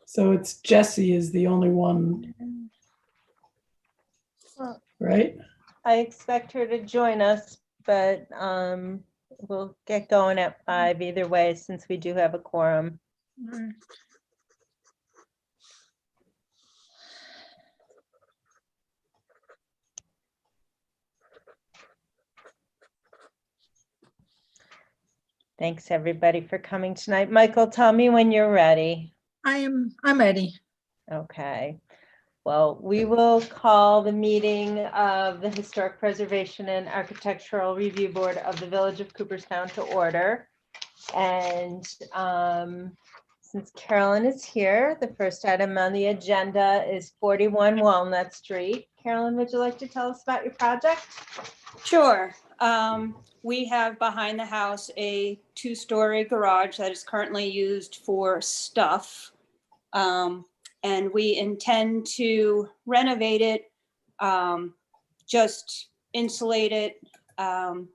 So it's Jesse is the only one, Well, right? I expect her to join us, but we'll get going at 5 either way, since we do have a quorum. Thanks, everybody, for coming tonight. Michael, tell me when you're ready. I'm ready. Okay. Well, we will call the meeting of the Historic Preservation and Architectural Review Board of the Village of Cooperstown to order. And since Carolyn is here, the first item on the agenda is 41 Walnut Street. Carolyn, would you like to tell us about your project? Sure. We have behind the house a 2-story garage that is currently used for stuff. And we intend to renovate it, just insulate it, and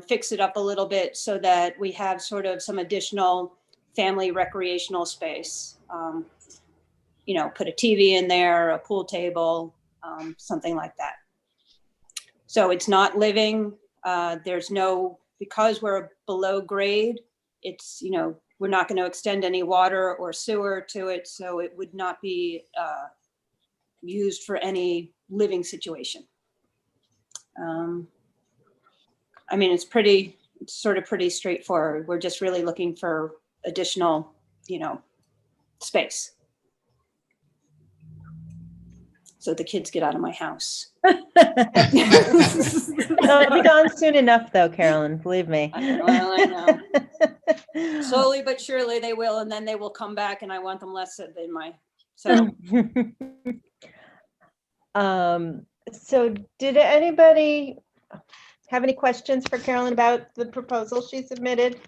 fix it up a little bit so that we have sort of some additional family recreational space. Put a TV in there, a pool table, something like that. So it's not living. Because we're below grade, it's, we're not going to extend any water or sewer to it. So it would not be used for any living situation. It's sort of pretty straightforward. We're just really looking for additional, space. So the kids get out of my house. They'll be gone soon enough, though, Carolyn, believe me. I know. Slowly but surely they will, and then they will come back, and I want them less than so. So did anybody have any questions for Carolyn about the proposal she submitted?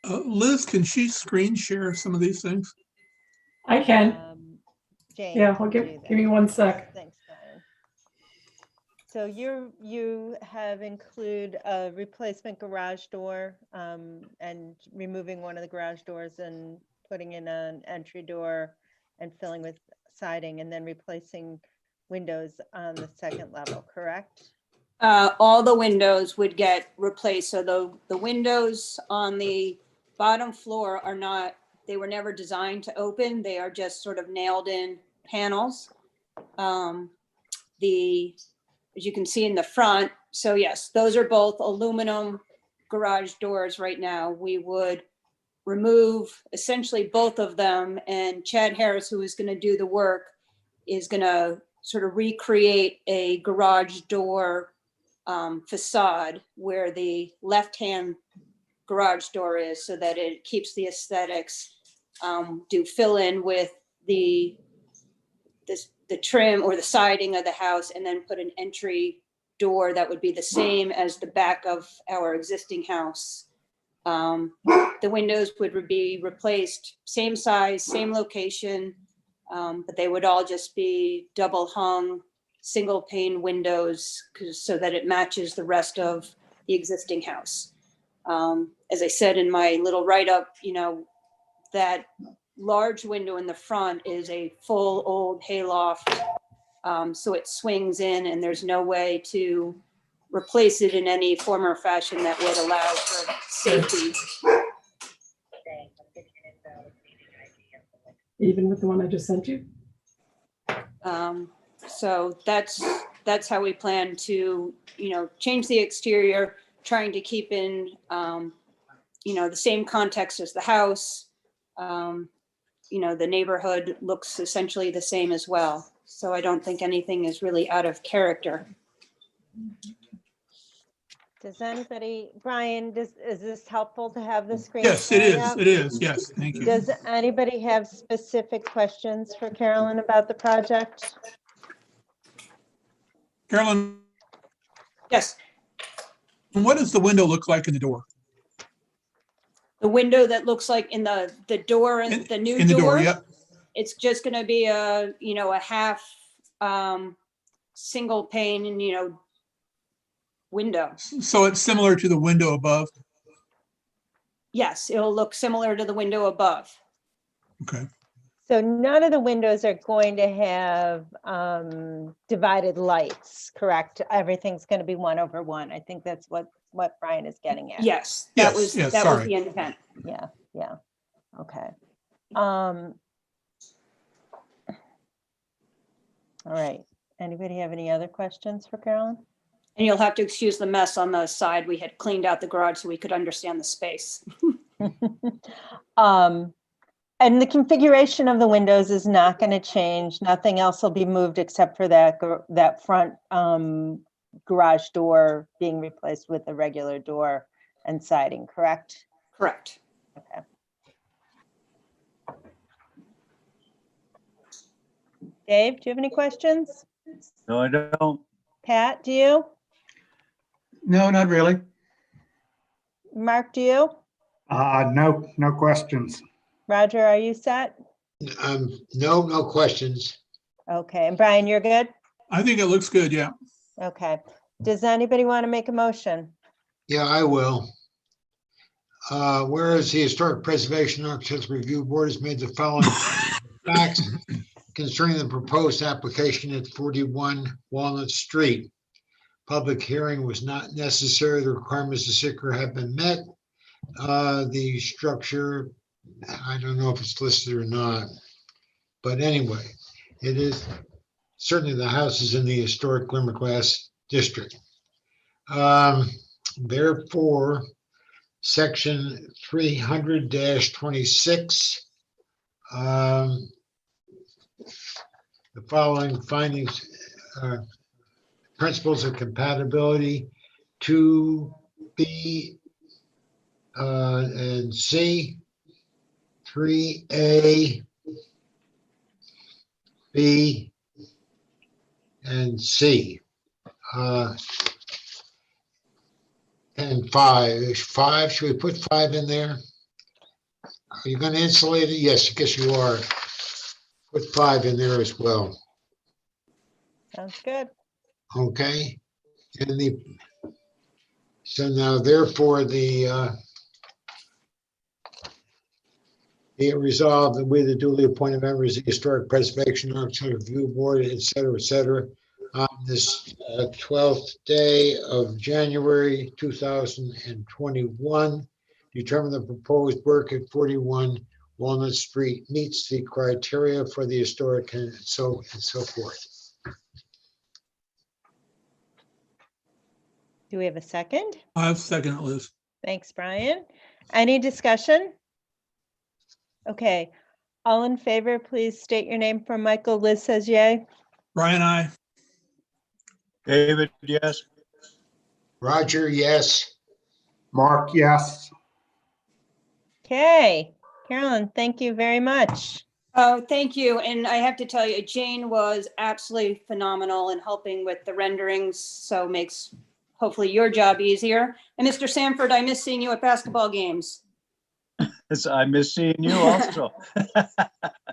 Liz, can she screen share some of these things? I can. Jane Yeah, can I'll do give that. me 1 sec. Thanks, Brian. So you have include a replacement garage door and removing one of the garage doors and putting in an entry door and filling with siding, and then replacing windows on the second level, correct? All the windows would get replaced. So the windows on the bottom floor they were never designed to open. They are just sort of nailed in panels. As you can see in the front, so yes, those are both aluminum garage doors right now. We would remove essentially both of them, and Chad Harris, who is going to do the work, is going to sort of recreate a garage door facade where the left-hand garage door is, so that it keeps the aesthetics. Do fill in with the trim or the siding of the house, and then put an entry door that would be the same as the back of our existing house. The windows would be replaced, same size, same location, but they would all just be double hung, single pane windows, so that it matches the rest of the existing house. As I said in my little write-up, that large window in the front is a full old hayloft, so it swings in, and there's no way to replace it in any form or fashion that would allow for safety. Even with the one I just sent you? So that's how we plan to, change the exterior, trying to keep in, the same context as the house. The neighborhood looks essentially the same as well. So I don't think anything is really out of character. Does anybody, Brian, is this helpful to have the screen? Yes, it sharing is. up? It is. Yes, thank you. Does anybody have specific questions for Carolyn about the project? Carolyn, Yes, what does the window look like in the door? the window that looks like in the door and the new In the door, door, yep. it's just going to be a half single pane and window. So it's similar to the window above? Yes, it'll look similar to the window above. Okay. So none of the windows are going to have divided lights, correct? Everything's going to be 1/1. I think that's what Brian is getting at. Yes, Yes, that was yes, that was sorry. the intent. Yeah, yeah. Okay. All right. Anybody have any other questions for Carolyn? And you'll have to excuse the mess on the side. We had cleaned out the garage so we could understand the space. And the configuration of the windows is not going to change. Nothing else will be moved except for that front garage door being replaced with a regular door and siding, correct? Correct. Okay. Dave, do you have any questions? No, I don't. Pat, do you? No, not really. Mark, do you? No questions. Roger, are you set? No questions. Okay, and Brian, you're good? I think it looks good, yeah. Okay. Does anybody want to make a motion? Yeah, I will. Whereas the Historic Preservation Architects Review Board has made the following facts concerning the proposed application at 41 Walnut Street. Public hearing was not necessary. The requirements of SICR have been met. The structure, I don't know if it's listed or not, but anyway, it is certainly the house is in the historic Glimmerglass district. Therefore, section 300-26, the following findings, principles of compatibility 2B and C, 3A, B, and C. And 5. 5, should we put 5 in there? Are you going to insulate it? Yes, I guess you are. Put 5 in there as well. Sounds good. Okay. And so now therefore be it resolved that we, the duly appointed members of the Historic Preservation Architecture Review Board, et cetera, on this 12th day of January 2021, determine the proposed work at 41 Walnut Street meets the criteria for the historic and so forth. Do we have a second? I have second it, Liz. Thanks, Brian. Any discussion? Okay, all in favor, please state your name for Michael. Liz says yay. Brian, I. David, yes. Roger, yes. Mark, yes. Okay, Carolyn, thank you very much. Oh, thank you. And I have to tell you, Jane was absolutely phenomenal in helping with the renderings. So makes hopefully your job easier. And Mr. Sanford, I miss seeing you at basketball games. I miss seeing you also.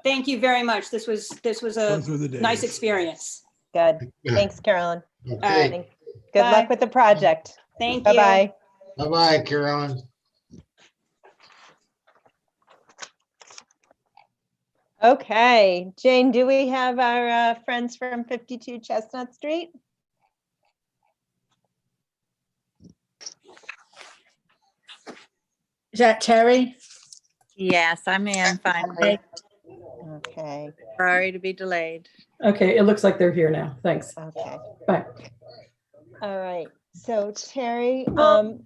Thank you very much. This was Those a were the days. nice experience. Good. Thanks, Carolyn. Okay. Good Bye. luck with the project. Thank you. Bye-bye. Bye-bye, Carolyn. Okay, Jane, do we have our friends from 52 Chestnut Street? Is that Terry? Yes, I'm in finally. Okay, Sorry to be delayed. Okay, it looks like they're here now. Thanks. okay. Bye. All right, so Terry, you,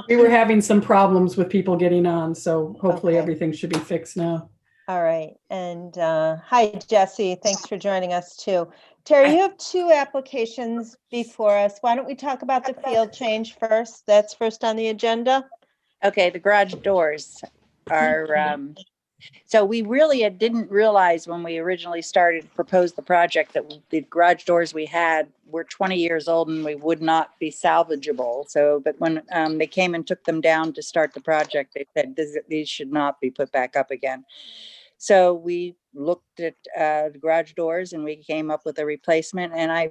We were having some problems with people getting on, so hopefully Okay. everything should be fixed now. all right, and hi, Jesse, thanks for joining us too. Terry, you have two applications before us. Why don't we talk about the field change first? That's first on the agenda. Okay, the garage doors are, so we really didn't realize when we originally proposed the project that the garage doors we had were 20 years old and we would not be salvageable. So, but when they came and took them down to start the project, they said these should not be put back up again. So we looked at the garage doors and we came up with a replacement. And I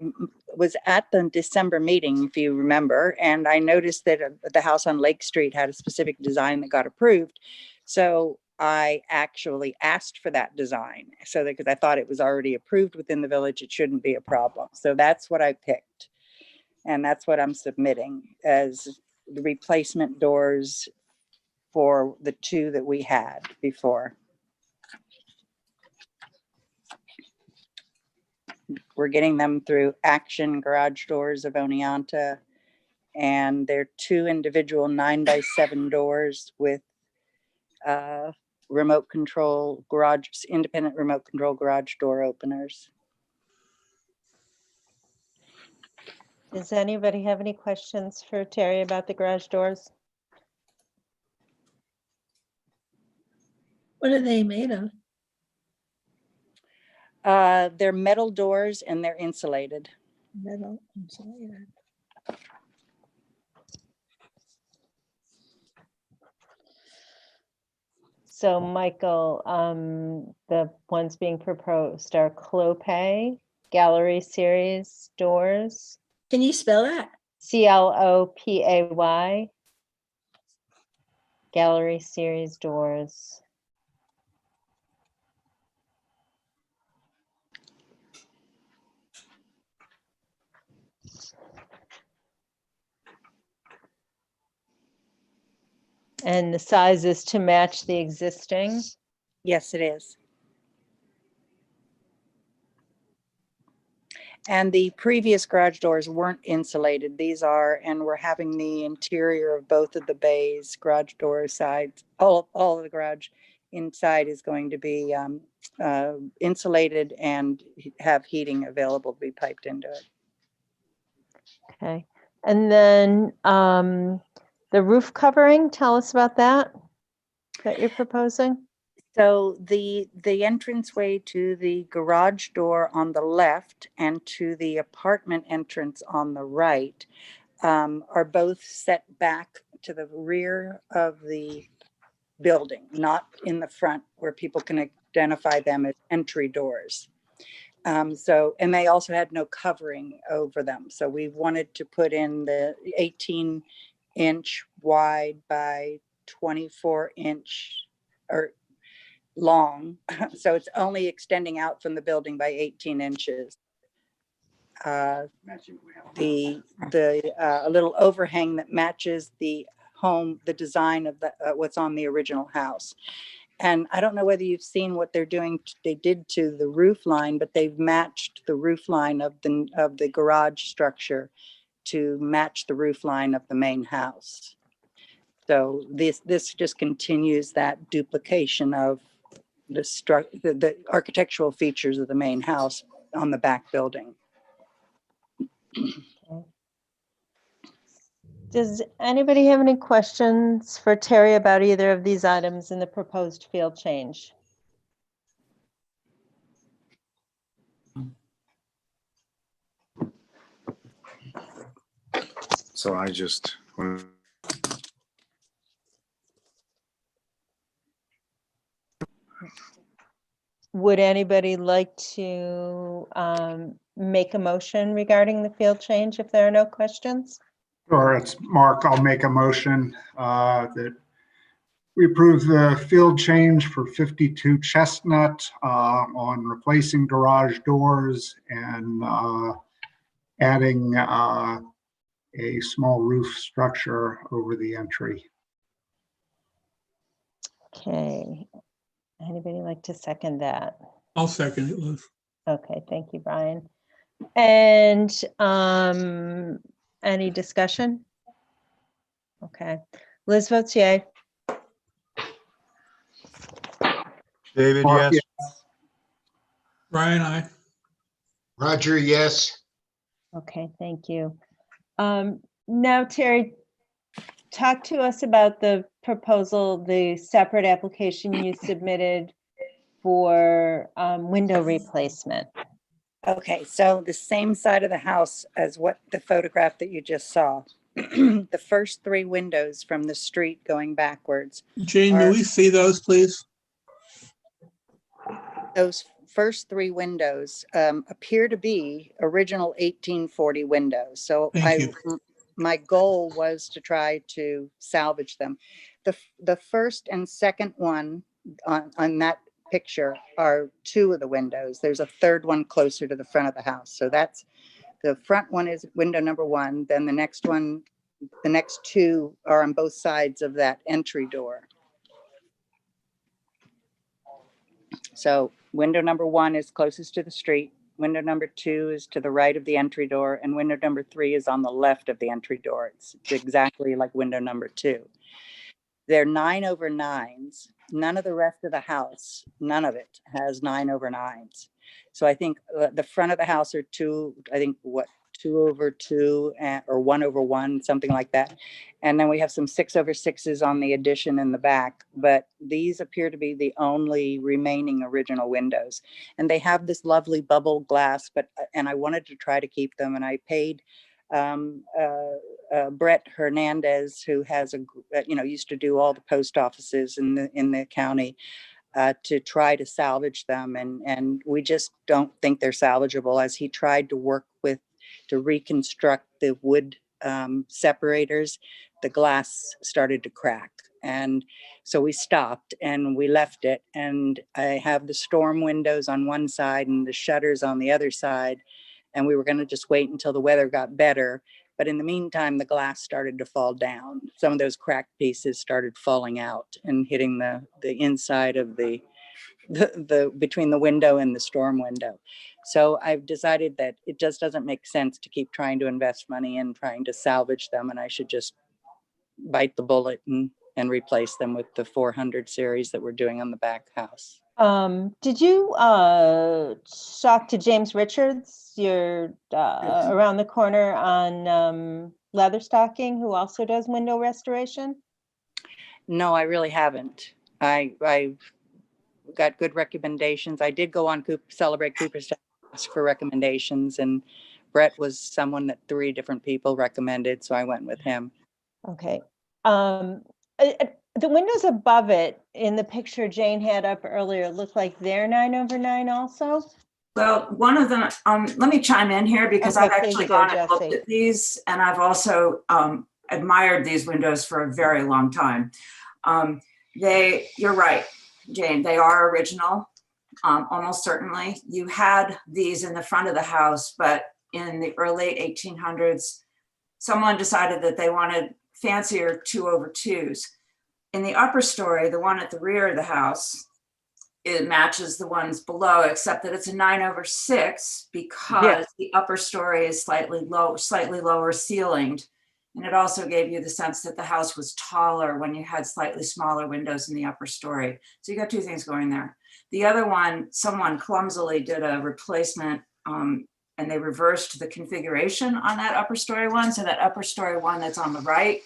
was at the December meeting, if you remember, and I noticed that the house on Lake Street had a specific design that got approved. So I actually asked for that design, so that, because I thought it was already approved within the village, it shouldn't be a problem. So that's what I picked. And that's what I'm submitting as the replacement doors for the two that we had before. We're getting them through Action Garage Doors of Oneonta, and they're two individual 9x7 doors with remote control garage, independent remote control garage door openers. Does anybody have any questions for Terry about the garage doors? What are they made of? They're metal doors and they're insulated. Metal insulated. So Michael, the ones being proposed are Clopay Gallery Series doors, Can you spell that? Clopay Gallery Series doors. And the size is to match the existing. Yes, it is. And the previous garage doors weren't insulated. These are, and we're having the interior of both of the bays, garage door sides, all of the garage inside is going to be insulated and have heating available to be piped into it. Okay. And then the roof covering, tell us about that you're proposing. So the entranceway to the garage door on the left and to the apartment entrance on the right are both set back to the rear of the building, not in the front where people can identify them as entry doors. And they also had no covering over them. So we wanted to put in the 18-inch wide by 24-inch or long. So it's only extending out from the building by 18 inches. A little overhang that matches the home, the design of the what's on the original house. And I don't know whether you've seen what they're doing. They did to the roof line, but they've matched the roof line of the garage structure to match the roof line of the main house. So this just continues that duplication of the architectural features of the main house on the back building. Does anybody have any questions for Terry about either of these items in the proposed field change? So I just, Would anybody like to make a motion regarding the field change if there are no questions? Sure, it's Mark. I'll make a motion that we approve the field change for 52 Chestnut on replacing garage doors and adding a small roof structure over the entry. Okay. Anybody like to second that? I'll second it, Liz. Okay, thank you, Brian. And any discussion? Okay, Liz votes yay. David, Mark, yes. Brian, I. Roger, yes. Okay, thank you. Now, Terry, talk to us about the proposal, the separate application you submitted for window replacement. Okay, so the same side of the house as what the photograph that you just saw. The first three windows from the street going backwards. Jane, may we see those, please? those first three windows appear to be original 1840 windows. So Thank you. my goal was to try to salvage them. The first and second one on that picture are two of the windows. There's a third one closer to the front of the house. So that's the front one is window number one. Then the next one, the next two are on both sides of that entry door. So window number one is closest to the street. Window number two is to the right of the entry door, and window number three is on the left of the entry door. It's exactly like window number two. They're 9/9s. None of the rest of the house, none of it has 9/9s. So I think the front of the house are two, I think what, 2/2 or 1/1, something like that. And then we have some 6/6s on the addition in the back, but these appear to be the only remaining original windows. And they have this lovely bubble glass, and I wanted to try to keep them, and I paid Brett Hernandez, who has used to do all the post offices in the county, to try to salvage them, and we just don't think they're salvageable. As he tried to work to reconstruct the wood separators, the glass started to crack, and so we stopped and we left it. And I have the storm windows on one side and the shutters on the other side, and we were going to just wait until the weather got better. But in the meantime, the glass started to fall down. Some of those cracked pieces started falling out and hitting the inside of the between the window and the storm window. So I've decided that it just doesn't make sense to keep trying to invest money in trying to salvage them, and I should just bite the bullet and replace them with the 400 series that we're doing on the back house. Did you talk to James Richards? You're around the corner on Leatherstocking, who also does window restoration? No, I really haven't. I've got good recommendations. I did go on Celebrate Cooperstown for recommendations, and Brett was someone that 3 different people recommended, so I went with him. Okay. The windows above it in the picture Jane had up earlier look like they're 9/9 also? Well, one of them, let me chime in here because Okay, I've actually please do, gone and looked Jessie. at these, and I've also admired these windows for a very long time. You're right, Jane, they are original, almost certainly. You had these in the front of the house, but in the early 1800s, someone decided that they wanted fancier 2/2s. In the upper story, the one at the rear of the house, it matches the ones below, except that it's a 9/6 because the upper story is slightly lower ceilinged. And it also gave you the sense that the house was taller when you had slightly smaller windows in the upper story. So you got 2 things going there. The other one, someone clumsily did a replacement and they reversed the configuration on that upper story one. So that upper story one that's on the right,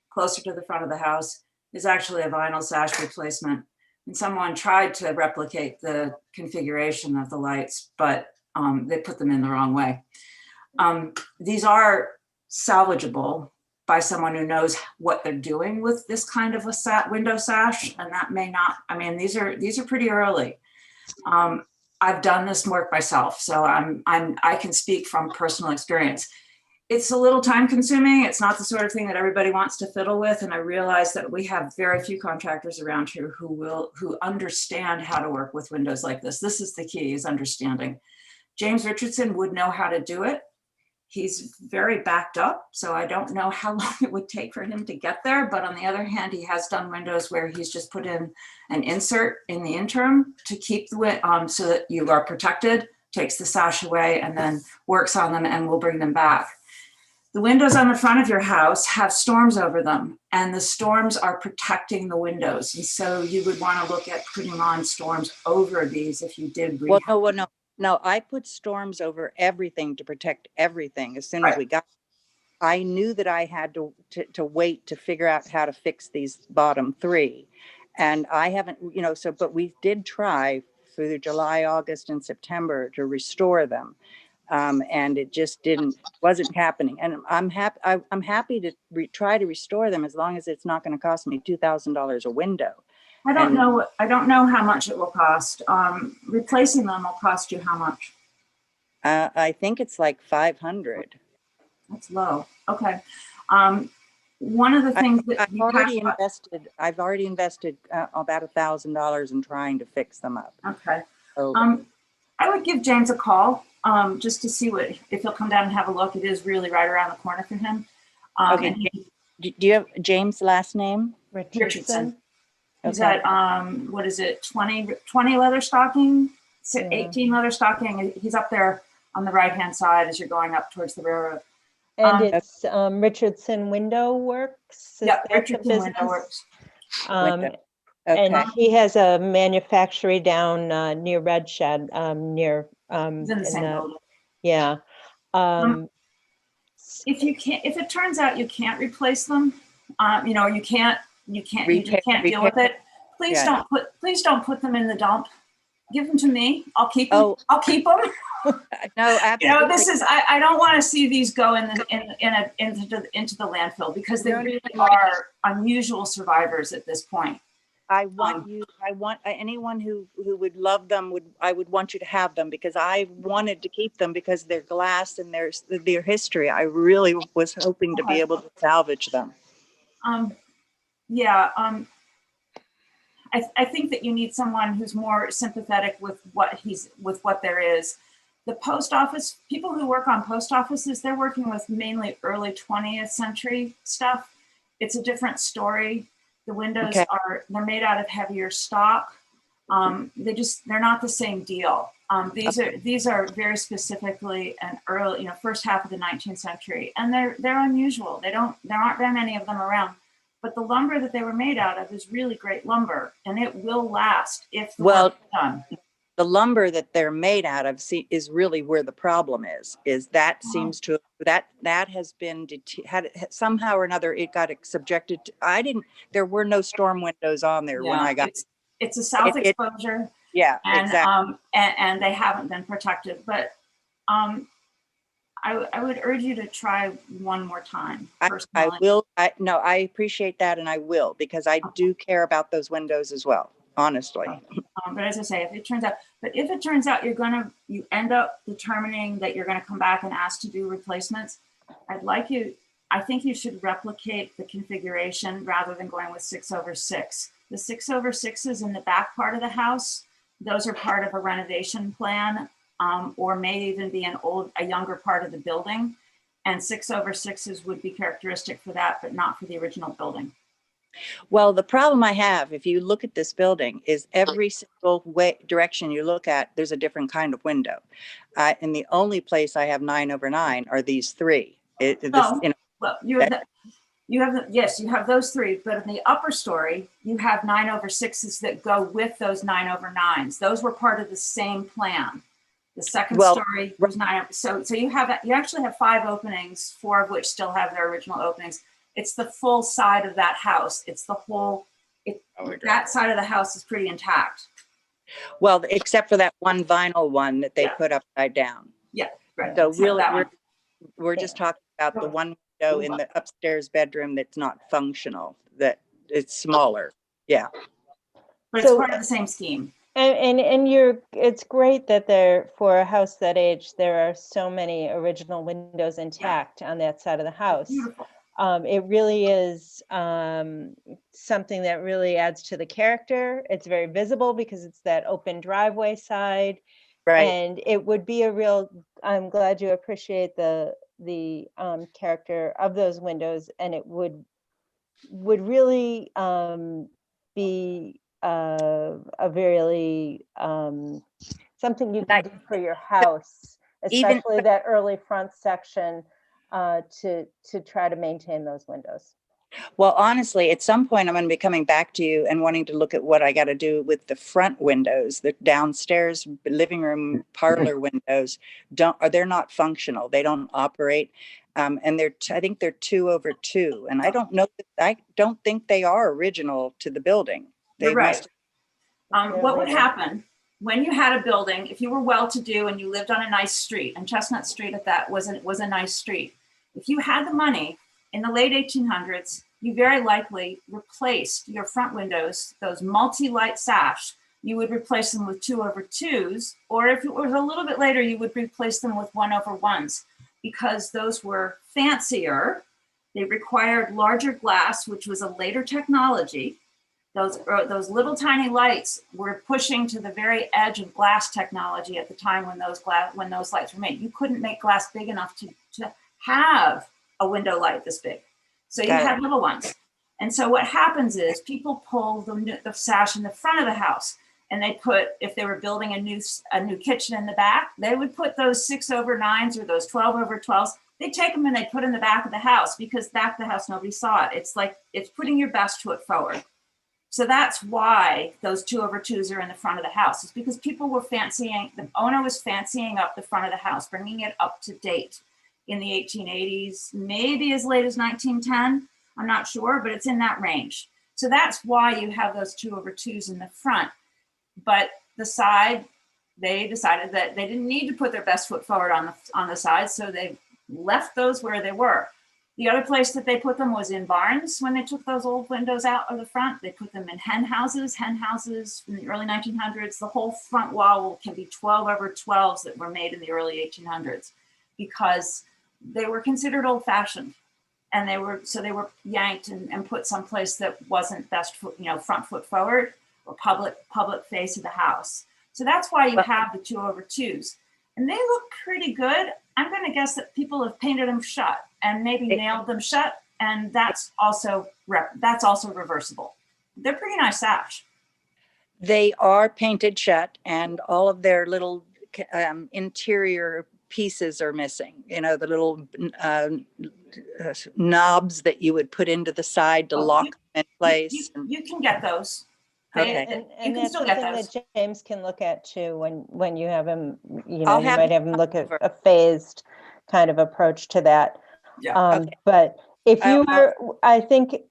closer to the front of the house, is actually a vinyl sash replacement. And someone tried to replicate the configuration of the lights, but they put them in the wrong way. These are salvageable by someone who knows what they're doing with this kind of a window sash, and that may not, I mean, these are pretty early. I've done this work myself, so I can speak from personal experience. It's a little time consuming. It's not the sort of thing that everybody wants to fiddle with. And I realize that we have very few contractors around here who understand how to work with windows like this. This is the key, is understanding. James Richardson would know how to do it. He's very backed up, so I don't know how long it would take for him to get there. But on the other hand, he has done windows where he's just put in an insert in the interim to keep the so that you are protected, takes the sash away, and then works on them and will bring them back. The windows on the front of your house have storms over them, and the storms are protecting the windows. And so you would want to look at putting on storms over these if you did. No, I put storms over everything to protect everything as soon as we got. I knew that I had to wait to figure out how to fix these bottom 3. And I haven't, but we did try through July, August, and September to restore them. And it just wasn't happening. And I'm happy to try to restore them as long as it's not going to cost me $2,000 a window. I don't And- know. I don't know how much it will cost. Replacing them will cost you how much? I think it's like 500. That's low. Okay. One of the things that I've you already have- invested, about $1,000 in trying to fix them up. Okay. So, I would give James a call, just to see if he'll come down and have a look. It is really right around the corner for him. Okay. And do you have James' last name? Richardson. He's Okay. at, what is it, 20 leather stocking, 18 leather stocking. He's up there on the right-hand side as you're going up towards the railroad. And it's Richardson Window Works. Is Yeah, that the Richardson Window business? Works. Window. And Okay. he has a manufactory down near Red Shed, near He's in the same building. yeah. If it turns out you can't replace them, you just can't deal with it. Please Yeah. don't put them in the dump. Give them to me. I'll keep them. Oh. I'll keep them. No, absolutely. This is, I don't want to see these go into the landfill because they No, really no. are unusual survivors at this point. I want anyone who would love them I would want you to have them, because I wanted to keep them because they're glass and their history. I really was hoping to be able to salvage them. I think that you need someone who's more sympathetic with what there is. The post office, people who work on post offices, they're working with mainly early 20th century stuff. It's a different story. The windows they're made out of heavier stock. They're not the same deal. These are very specifically an early, first half of the 19th century, and they're unusual. There aren't very many of them around. But the lumber that they were made out of is really great lumber, and it will last if the work is done. The lumber that they're made out of is really where the problem is that seems to that has been somehow or another it got subjected to, there were no storm windows on there when I got it's a south exposure. Yeah, and, exactly. And they haven't been protected, but I would urge you to try one more time. I will. I appreciate that, and I will, because I do care about those windows as well, honestly. But as I say, if it turns out you end up determining that you're going to come back and ask to do replacements, I think you should replicate the configuration rather than going with 6/6. The 6/6s in the back part of the house, those are part of a renovation plan, or may even be a younger part of the building. And 6/6s would be characteristic for that, but not for the original building. Well, the problem I have, if you look at this building, is every single direction you look at, there's a different kind of window. And the only place I have 9/9 are these three. Well, you have those three, but in the upper story, you have 9/6s that go with those 9/9s. Those were part of the same plan. The second story was 9. So you actually have 5 openings, 4 of which still have their original openings. It's the full side of that house. It's the whole. That side of the house is pretty intact. Well, except for that one vinyl one that they put upside down. Yeah, right. So really, we're just talking about the one window in the upstairs bedroom that's not functional, that it's smaller. Yeah. But it's part of the same scheme. And it's great that for a house that age, there are so many original windows intact on that side of the house. Beautiful. It really is something that really adds to the character. It's very visible because it's that open driveway side. Right. And it would be I'm glad you appreciate the character of those windows, and it would really be a very something you can do for your house, especially that early front section, to try to maintain those windows. Well, honestly, at some point I'm going to be coming back to you and wanting to look at what I got to do with the front windows. The downstairs living room parlor windows they're not functional. They don't operate. And I think they're 2/2. And I don't think they are original to the building. You're right. What would happen when you had a building, if you were well-to-do and you lived on a nice street, and Chestnut Street at that was a nice street. If you had the money in the late 1800s you very likely replaced your front windows, those multi-light sash, you would replace them with 2/2s, or if it was a little bit later, you would replace them with 1/1s, because those were fancier. They required larger glass, which was a later technology. Those little tiny lights were pushing to the very edge of glass technology at the time when those lights were made. You couldn't make glass big enough to have a window light this big. So you had little ones. And so what happens is people pull the sash in the front of the house, and they put, if they were building a new kitchen in the back, they would put those 6/9s or those 12/12s. They take them and they put in the back of the house, because back of the house, nobody saw it. It's like, it's putting your best foot forward. So that's why those 2/2s are in the front of the house. It's because people were the owner was fancying up the front of the house, bringing it up to date in the 1880s, maybe as late as 1910. I'm not sure, but it's in that range. So that's why you have those 2/2s in the front. But the side, they decided that they didn't need to put their best foot forward on the side, so they left those where they were. The other place that they put them was in barns. When they took those old windows out of the front, they put them in hen houses in the early 1900s. The whole front wall can be 12/12s that were made in the early 1800s, because they were considered old fashioned, and they were yanked and put someplace that wasn't best foot, front foot forward or public face of the house. So that's why you have the 2/2s, and they look pretty good. I'm going to guess that people have painted them shut and maybe nailed them shut, and that's also reversible. They're pretty nice sash. They are painted shut, and all of their little interior pieces are missing. The little knobs that you would put into the side to lock them in place. You can get those. Okay. And can that's still get something those. that James can look at too, when you have him, you I'll might have him look at over. a phased kind of approach to that. Yeah. Okay. But if you I'll- were, I think,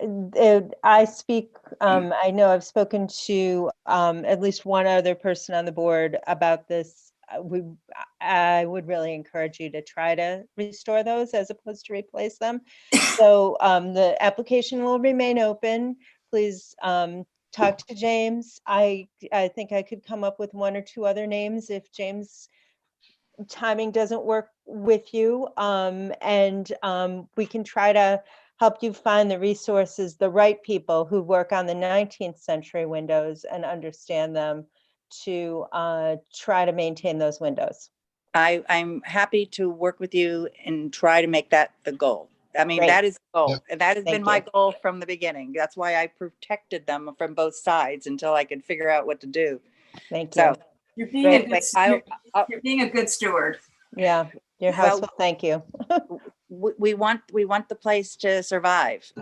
I speak, I know I've spoken to at least one other person on the board about this. I would really encourage you to try to restore those as opposed to replace them. So the application will remain open. Please talk to James. I think I could come up with 1 or 2 other names if James' timing doesn't work with you. And we can try to help you find the resources, the right people who work on the 19th century windows and understand them, to try to maintain those windows. I'm happy to work with you and try to make that the goal. I mean, Great. that is the goal. Yep. And that has been Thank my you. goal from the beginning. That's why I protected them from both sides until I could figure out what to do. Thank you. So You're being a anyway, good, you're being a good steward. Yeah, your house Well- will thank you. we want the place to survive.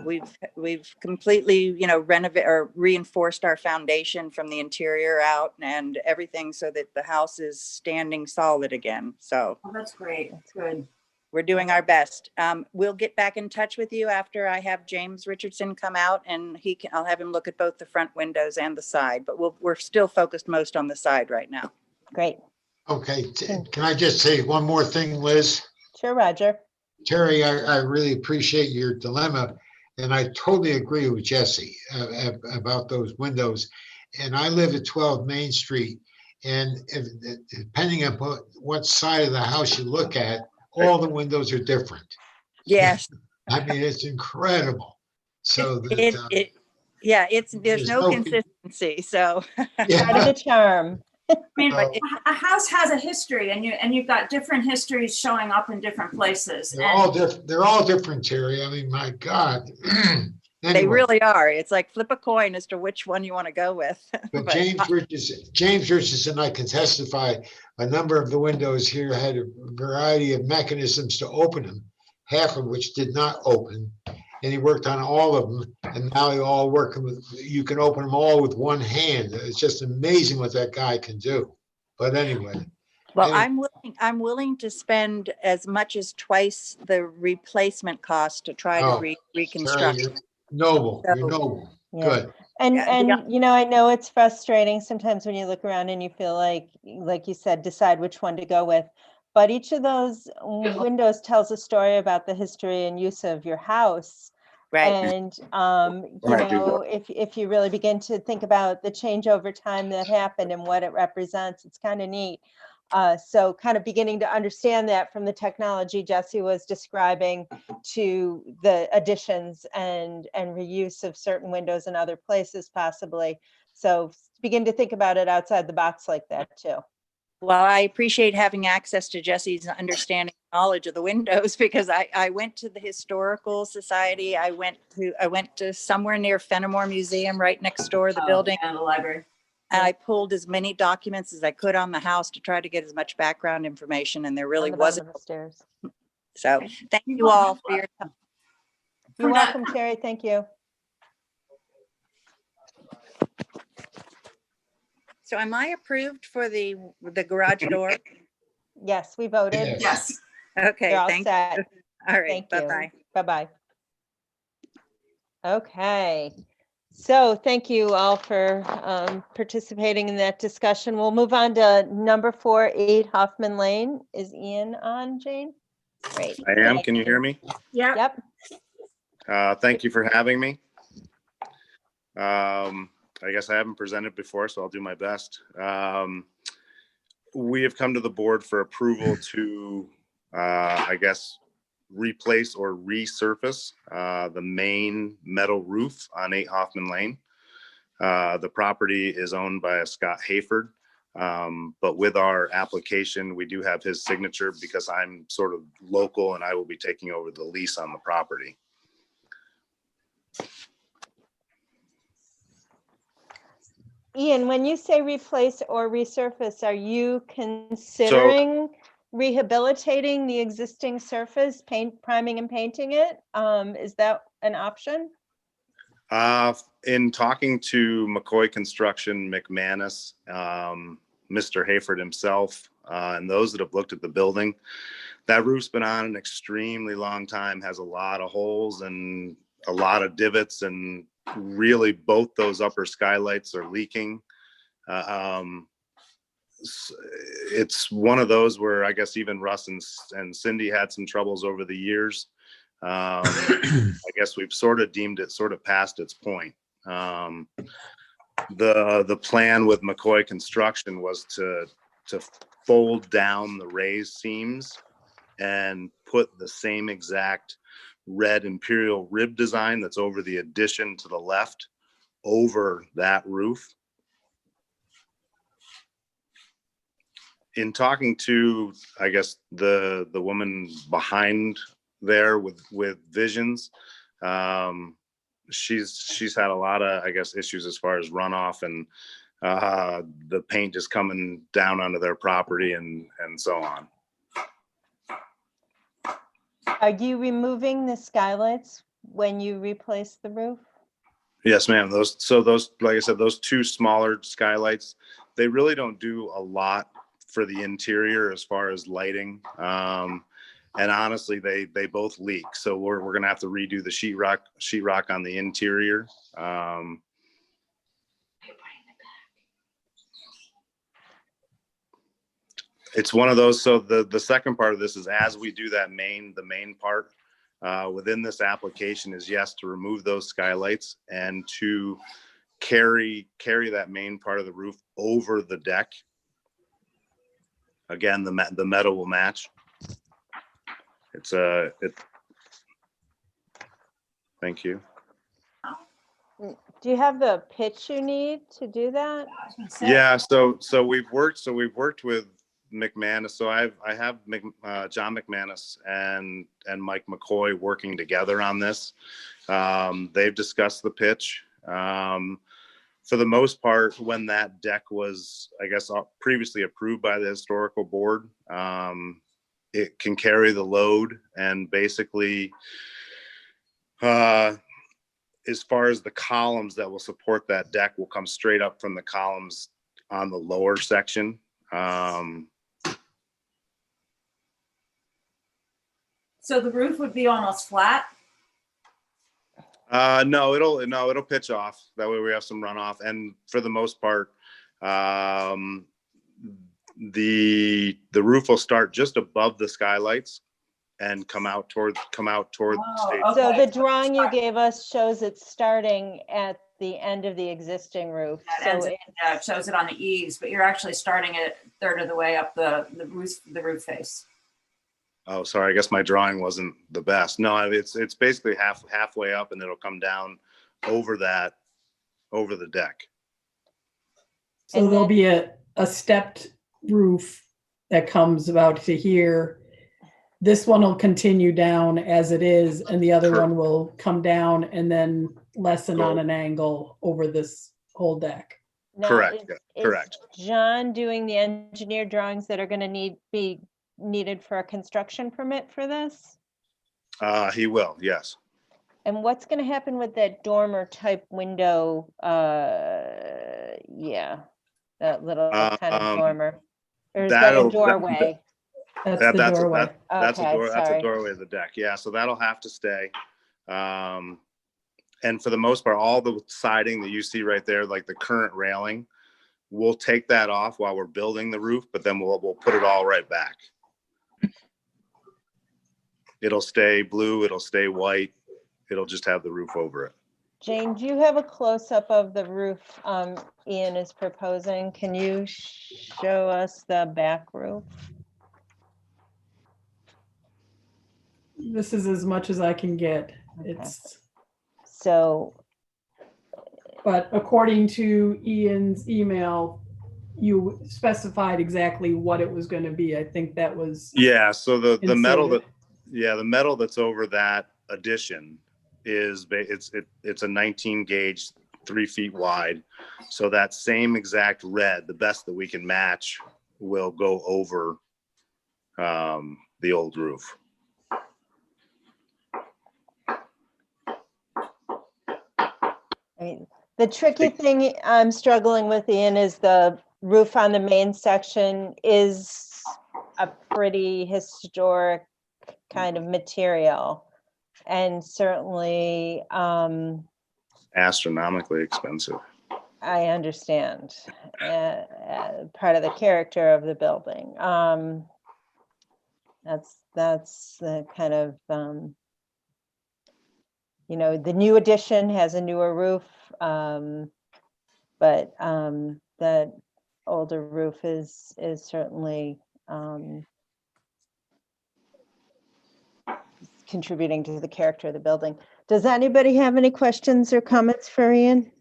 We've completely, renovate or reinforced our foundation from the interior out and everything, so that the house is standing solid again. So Oh, that's great. That's good. we're doing our best. We'll get back in touch with you after I have James Richardson come out, and I'll have him look at both the front windows and the side, but we're still focused most on the side right now. Great. Okay, can I just say one more thing, Liz? Sure, Roger. Terry, I really appreciate your dilemma, and I totally agree with Jesse about those windows. And I live at 12 Main Street, and depending on what side of the house you look at, all the windows are different. Yes. I mean, it's incredible. So that, There's there's no no- consistency. So Part of yeah, the charm. I mean, Well- a house has a history, and you've got different histories showing up in different places. they're all different. They're all different, Terry. I mean, my God. they Anyway. really are. It's like flip a coin as to which one you want to go with. But But James Richardson, I can testify, a number of the windows here had a variety of mechanisms to open them, half of which did not open. And he worked on all of them, and now they all work with, you can open them all with one hand. It's just amazing what that guy can do. But anyway. well, Anyway. I'm willing to spend as much as twice the replacement cost to try to Oh, reconstruct. Terry, you're noble, So- you're noble. Yeah. Good. And Yeah, I know it's frustrating sometimes when you look around and you feel like you said, decide which one to go with. But each of those windows tells a story about the history and use of your house. Right. And, Right, do what? if you really begin to think about the change over time that happened and what it represents, it's kind of neat. So kind of beginning to understand that from the technology Jesse was describing to the additions and reuse of certain windows in other places possibly. So begin to think about it outside the box like that too. Well, I appreciate having access to Jesse's understanding and knowledge of the windows because I went to the Historical Society. I went to somewhere near Fenimore Museum right next door to the building. And the library. And I pulled as many documents as I could on the house to try to get as much background information, and there really On the bottom wasn't. of the stairs. So thank you all for your time. You're welcome, Terry. Thank you. So am I approved for the garage door? Yes, we voted. Yes. Okay, You're all thank set. you. All right, Thank you. bye-bye. Bye-bye. Okay. So thank you all for participating in that discussion. We'll move on to number 4, 8 Hoffman Lane. Is Ian on, Jane? Great. I am. Can you hear me? Yep. Thank you for having me. I guess I haven't presented before, so I'll do my best. We have come to the board for approval to, I guess, replace or resurface the main metal roof on 8 Hoffman Lane. The property is owned by a Scott Hayford, but with our application, we do have his signature because I'm sort of local and I will be taking over the lease on the property. Ian, when you say replace or resurface, are you considering rehabilitating the existing surface, priming and painting it? Is that an option? In talking to McCoy Construction, McManus, Mr. Hayford himself, and those that have looked at the building, that roof's been on an extremely long time, has a lot of holes and a lot of divots, and really both those upper skylights are leaking. It's one of those where I guess even Russ and Cindy had some troubles over the years. I guess we've sort of deemed it sort of past its point. The plan with McCoy Construction was to fold down the raised seams and put the same exact red imperial rib design that's over the addition to the left over that roof. In talking to, I guess, the woman behind there with Visions, she's had a lot of, I guess, issues as far as runoff and the paint just coming down onto their property and so on. Are you removing the skylights when you replace the roof? Yes, ma'am. Those, like I said, those 2 smaller skylights, they really don't do a lot for the interior as far as lighting. And honestly, they both leak. So we're going to have to redo the sheetrock on the interior. It's one of those. So the second part of this is as we do that the main part within this application is, yes, to remove those skylights and to carry that main part of the roof over the deck. Again, the metal will match. Thank you. Do you have the pitch you need to do that? Yeah. So we've worked with McManus. So I have John McManus and Mike McCoy working together on this. They've discussed the pitch. For the most part, when that deck was, I guess, previously approved by the historical board, it can carry the load, and basically, as far as the columns that will support that deck will come straight up from the columns on the lower section. So the roof would be almost flat? No, it'll pitch off. That way we have some runoff. And for the most part, the roof will start just above the skylights and come out toward Oh, stage. So okay. the drawing you gave us Oh, stage. so okay. the drawing you gave us shows it starting at the end of the existing roof. That So ends it, it shows it on the eaves, but you're actually starting it a third of the way up the roof face. Oh, sorry. I guess my drawing wasn't the best. No, it's basically halfway up, and it'll come down over the deck. So And there'll then- be a stepped roof that comes about to here. This one will continue down as it is, and the other Correct. one will come down and then lessen Go. on an angle over this whole deck. now Correct, is- yeah, correct. Is John doing the engineer drawings that are going to be needed for a construction permit for this? He will, yes. And what's going to happen with that dormer type window? Yeah, that little kind of dormer. Or is that a that'll- doorway? That's That- the that's a- doorway. that- That's a Okay, door. That's a sorry. doorway of the deck. Yeah, so that'll have to stay. And for the most part, all the siding that you see right there, like the current railing, we'll take that off while we're building the roof, but then we'll put it all right back. It'll stay blue. It'll stay white. It'll just have the roof over it. Jane, do you have a close-up of the roof Ian is proposing? Can you show us the back roof? This is as much as I can get. Okay. It's, So, but according to Ian's email, you specified exactly what it was going to be. I think that was Yeah. So the metal inserted. the metal that's over that addition is it's a 19 gauge, 3 feet wide. So that same exact red, the best that we can match, will go over the old roof. I mean, the tricky thing I'm struggling with, Ian, is the roof on the main section is a pretty historic kind of material. And certainly, Astronomically expensive. I understand part of the character of the building. That's the kind of, the new addition has a newer roof, but that older roof is certainly contributing to the character of the building. Does anybody have any questions or comments for Ian?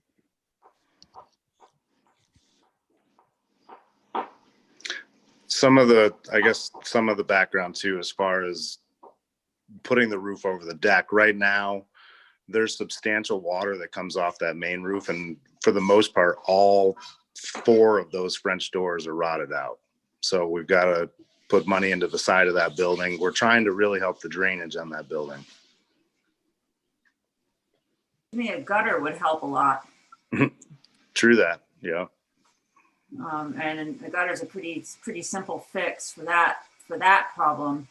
Some of the background too, as far as putting the roof over the deck. Right now, there's substantial water that comes off that main roof, and for the most part, all 4 of those French doors are rotted out. So we've got to put money into the side of that building. We're trying to really help the drainage on that building. To me, a gutter would help a lot. True that, yeah. And the gutter is a pretty simple fix for that problem.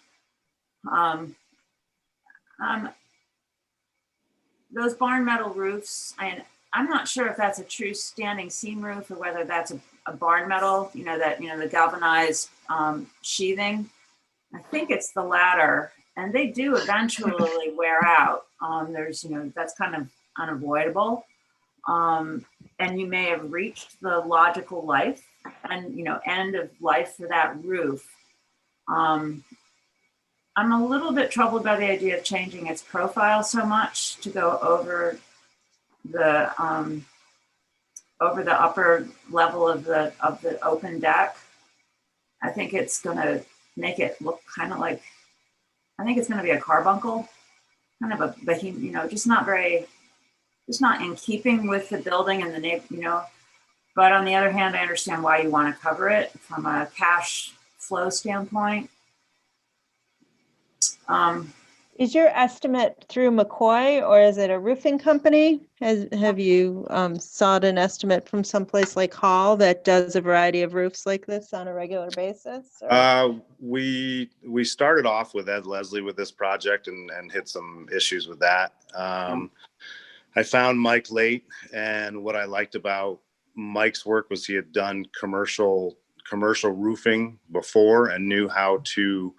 Those barn metal roofs, I'm not sure if that's a true standing seam roof or whether that's a barn metal, the galvanized sheathing. I think it's the latter, and they do eventually wear out. That's kind of unavoidable. And you may have reached the logical life and, end of life for that roof. I'm a little bit troubled by the idea of changing its profile so much to go over the upper level of the open deck. I think it's going to make it look kind of like, I think it's going to be a carbuncle, kind of a, just not in keeping with the building and the but on the other hand, I understand why you want to cover it from a cash flow standpoint. Is your estimate through McCoy or is it a roofing company? Have you sought an estimate from someplace like Hall that does a variety of roofs like this on a regular basis? We started off with Ed Leslie with this project and hit some issues with that. I found Mike late, and what I liked about Mike's work was he had done commercial roofing before and knew how to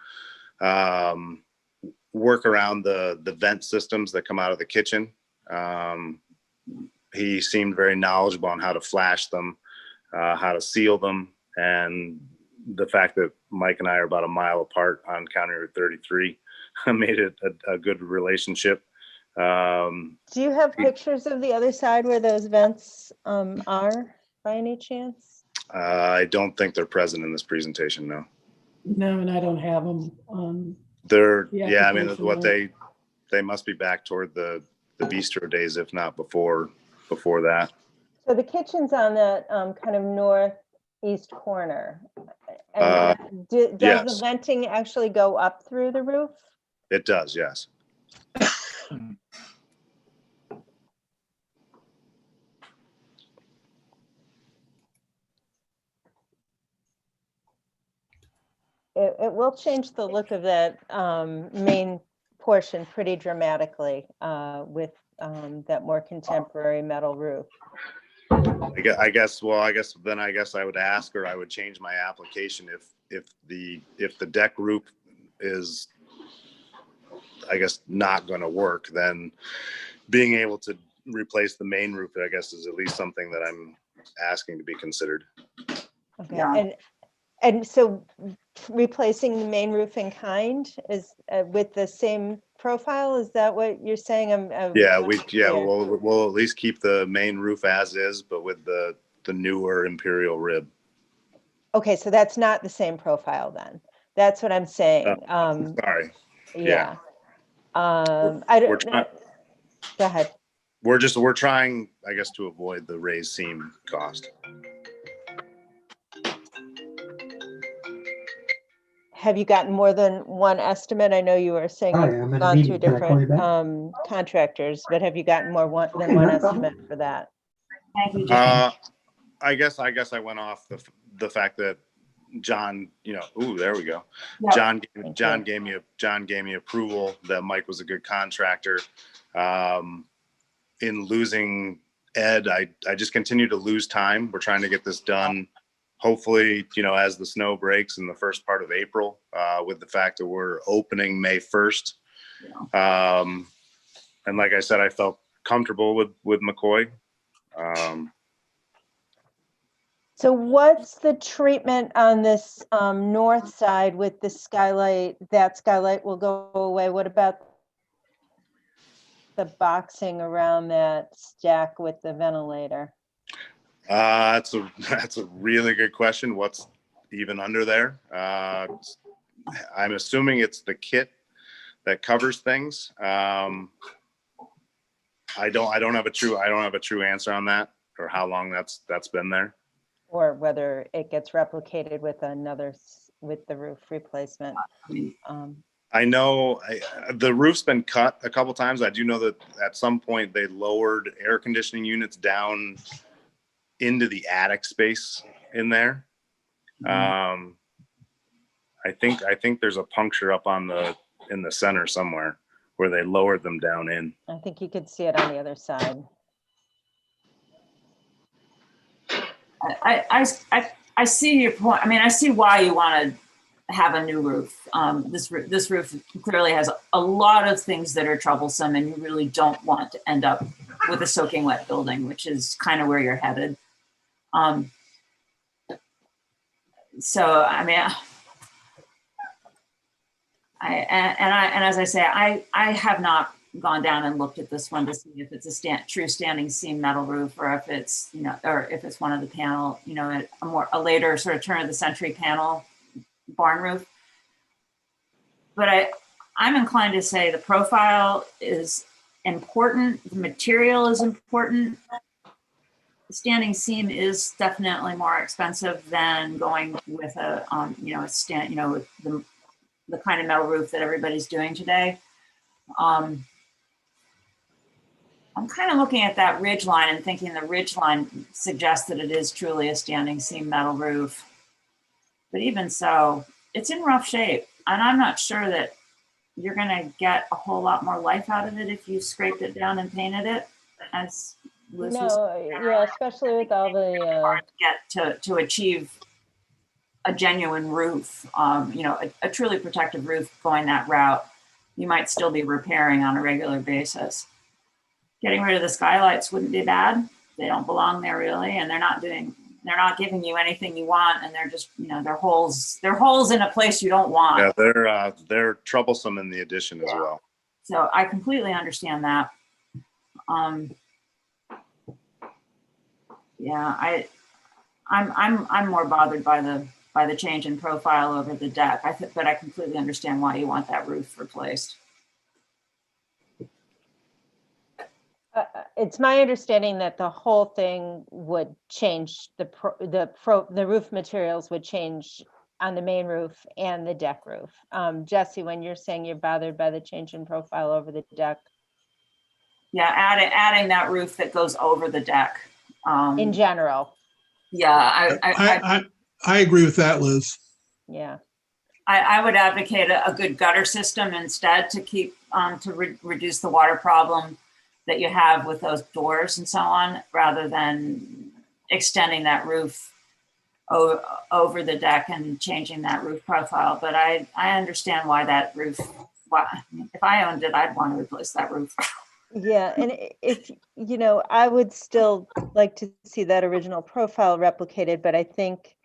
work around the vent systems that come out of the kitchen. He seemed very knowledgeable on how to flash them, how to seal them, and the fact that Mike and I are about a mile apart on County Route 33 made it a good relationship. Do you have pictures of the other side where those vents are by any chance? I don't think they're present in this presentation, no. No, and I don't have them on. They're, The yeah, I mean, application, what right? they must be back toward the bistro days, if not before that. So the kitchen's on that kind of northeast corner. Uh, And does yes. the venting actually go up through the roof? It does, yes. It will change the look of that main portion pretty dramatically with that more contemporary metal roof. I guess I would ask, or I would change my application if the deck roof is, I guess, not going to work, then being able to replace the main roof, I guess, is at least something that I'm asking to be considered. Okay. Yeah. And so replacing the main roof in kind is with the same profile? Is that what you're saying? Yeah, we'll at least keep the main roof as is, but with the newer imperial rib. Okay, so that's not the same profile then. That's what I'm saying. Sorry. Yeah. We're Go ahead. We're trying, I guess, to avoid the raised seam cost. Have you gotten more than one estimate? I know you were saying you've gone through different contractors, but have you gotten than one estimate for that? Thank you, Jane. I guess I went off the fact that John, there we go. Yep. John gave me approval that Mike was a good contractor. In losing Ed, I just continue to lose time. We're trying to get this done, hopefully, as the snow breaks in the first part of April, with the fact that we're opening May 1st. Yeah. And like I said, I felt comfortable with McCoy. So what's the treatment on this north side with the skylight? That skylight will go away. What about the boxing around that stack with the ventilator? That's a really good question. What's even under there? I'm assuming it's the kit that covers things. I don't have a true answer on that, or how long that's been there, or whether it gets replicated with with the roof replacement. I know the roof's been cut a couple times. I do know that at some point they lowered air conditioning units down into the attic space in there. I think there's a puncture up in the center somewhere where they lowered them down in. I think you could see it on the other side. I see your point. I mean, I see why you want to have a new roof. This roof clearly has a lot of things that are troublesome, and you really don't want to end up with a soaking wet building, which is kind of where you're headed. So I mean, as I say, I have not gone down and looked at this one to see if it's a true standing seam metal roof, or if it's or if it's one of the panel, a later sort of turn of the century panel barn roof. But I'm inclined to say the profile is important, the material is important. The standing seam is definitely more expensive than going with with the kind of metal roof that everybody's doing today. I'm kind of looking at that ridge line and thinking the ridge line suggests that it is truly a standing seam metal roof. But even so, it's in rough shape. And I'm not sure that you're going to get a whole lot more life out of it if you scraped it down and painted it. As Liz yeah, especially with all the get to achieve a genuine roof, a truly protective roof going that route. you might still be repairing on a regular basis. Getting rid of the skylights wouldn't be bad. They don't belong there really, and they're not giving you anything you want, and they're just, they're holes in a place you don't want. Yeah, they're troublesome in the addition as well. So I completely understand that. Yeah, I'm more bothered by the change in profile over the deck. But I completely understand why you want that roof replaced. It's my understanding that the whole thing would change, the roof materials would change on the main roof and the deck roof. Jesse, when you're saying you're bothered by the change in profile over the deck. Yeah, adding that roof that goes over the deck. In general. Yeah, I agree with that, Liz. Yeah. I would advocate a good gutter system instead to keep, reduce the water problem that you have with those doors and so on, rather than extending that roof over the deck and changing that roof profile. But I understand why that roof, if I owned it, I'd want to replace that roof. Yeah, and if, I would still like to see that original profile replicated, but I think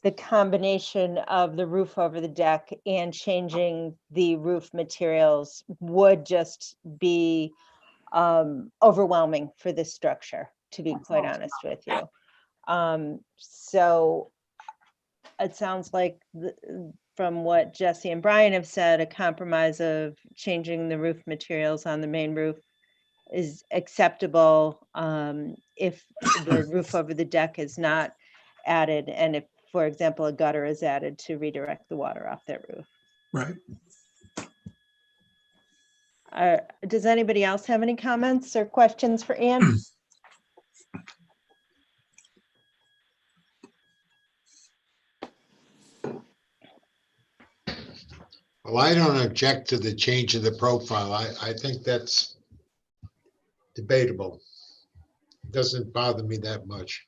the combination of the roof over the deck and changing the roof materials would just be overwhelming for this structure, to be quite honest with you. So it sounds like from what Jesse and Brian have said, a compromise of changing the roof materials on the main roof is acceptable if the roof over the deck is not added, and if, for example, a gutter is added to redirect the water off that roof. Right. Does anybody else have any comments or questions for Ann? Well, I don't object to the change of the profile. I think that's debatable. It doesn't bother me that much.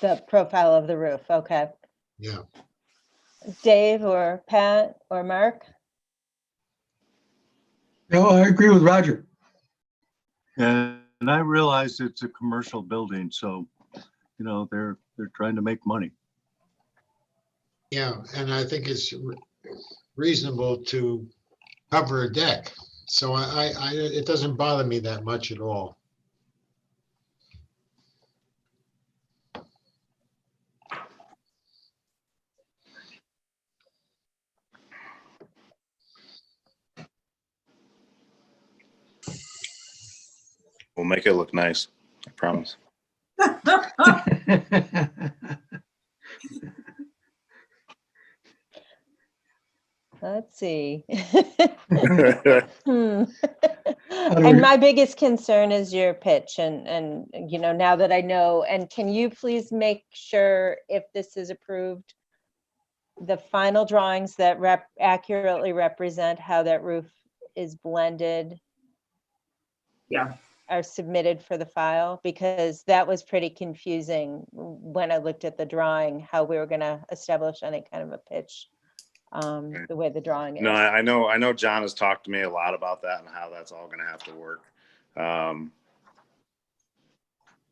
The profile of the roof, okay. Yeah. Dave or Pat or Mark? No, I agree with Roger. And I realize it's a commercial building, so, they're trying to make money. Yeah, and I think it's reasonable to cover a deck. So it doesn't bother me that much at all. We'll make it look nice. I promise. Let's see. And my biggest concern is your pitch, and now that I know, and can you please make sure, if this is approved, the final drawings that accurately represent how that roof is blended are submitted for the file, because that was pretty confusing when I looked at the drawing, how we were going to establish any kind of a pitch. The way the drawing is. No, I know John has talked to me a lot about that and how that's all going to have to work.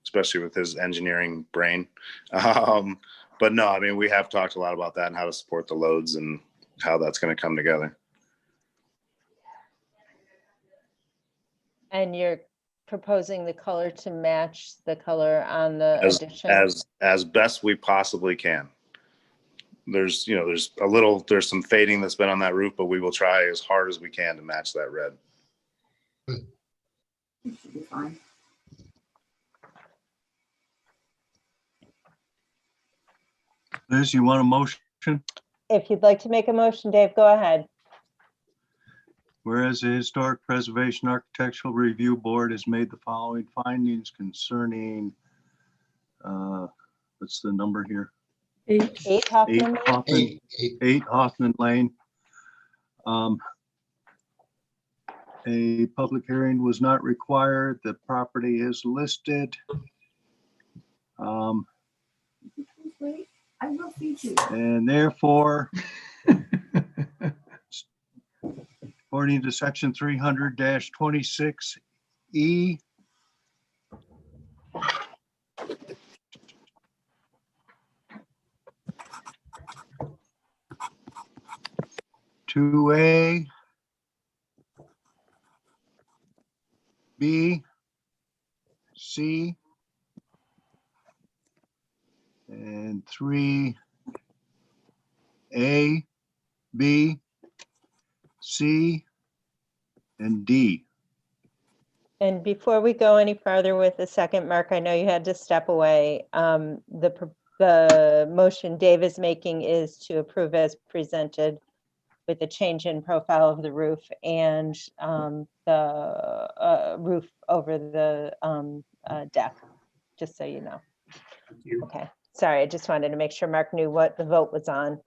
Especially with his engineering brain. But no, I mean, we have talked a lot about that and how to support the loads and how that's going to come together. And you're proposing the color to match the color on the addition? As best we possibly can. There's some fading that's been on that roof, but we will try as hard as we can to match that red. It should be fine. Liz, you want a motion? If you'd like to make a motion, Dave, go ahead. Whereas the Historic Preservation Architectural Review Board has made the following findings concerning, what's the number here? 8 Hoffman Lane. 8 Hoffman Lane. A public hearing was not required. The property is listed. I will feed you. And therefore, according to section 300-26E, two A, B, C, and 3A, B, C, and D. And before we go any further with the second, Mark, I know you had to step away. The motion Dave is making is to approve as presented with the change in profile of the roof and the roof over the deck, just so you know. Thank you. Okay, sorry, I just wanted to make sure Mark knew what the vote was on.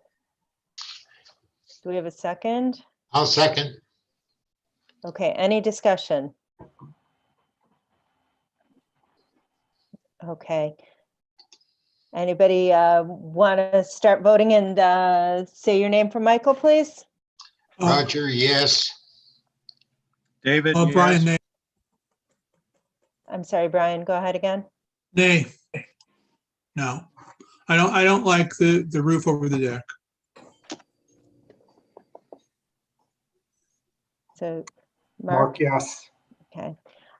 Do we have a second? I'll second. Okay, any discussion? Okay. Anybody want to start voting and say your name for Michael, please? Roger, yes. David, Brian, yes. nay. I'm sorry, Brian, go ahead again. Nay. No, I don't like the roof over the deck. So, Mark, yes. Okay.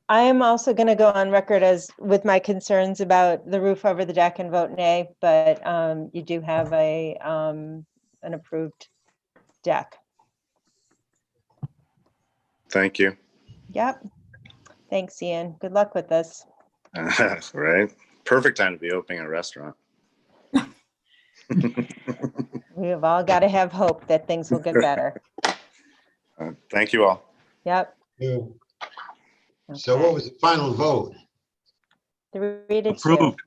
I am also going to go on record as with my concerns about the roof over the deck and vote nay, but you do have an approved deck. Thank you. Yep. Thanks, Ian. Good luck with this. Right. Perfect time to be opening a restaurant. We have all got to have hope that things will get better. Thank you all. Yep. So what was the final vote? 3-2. Approved.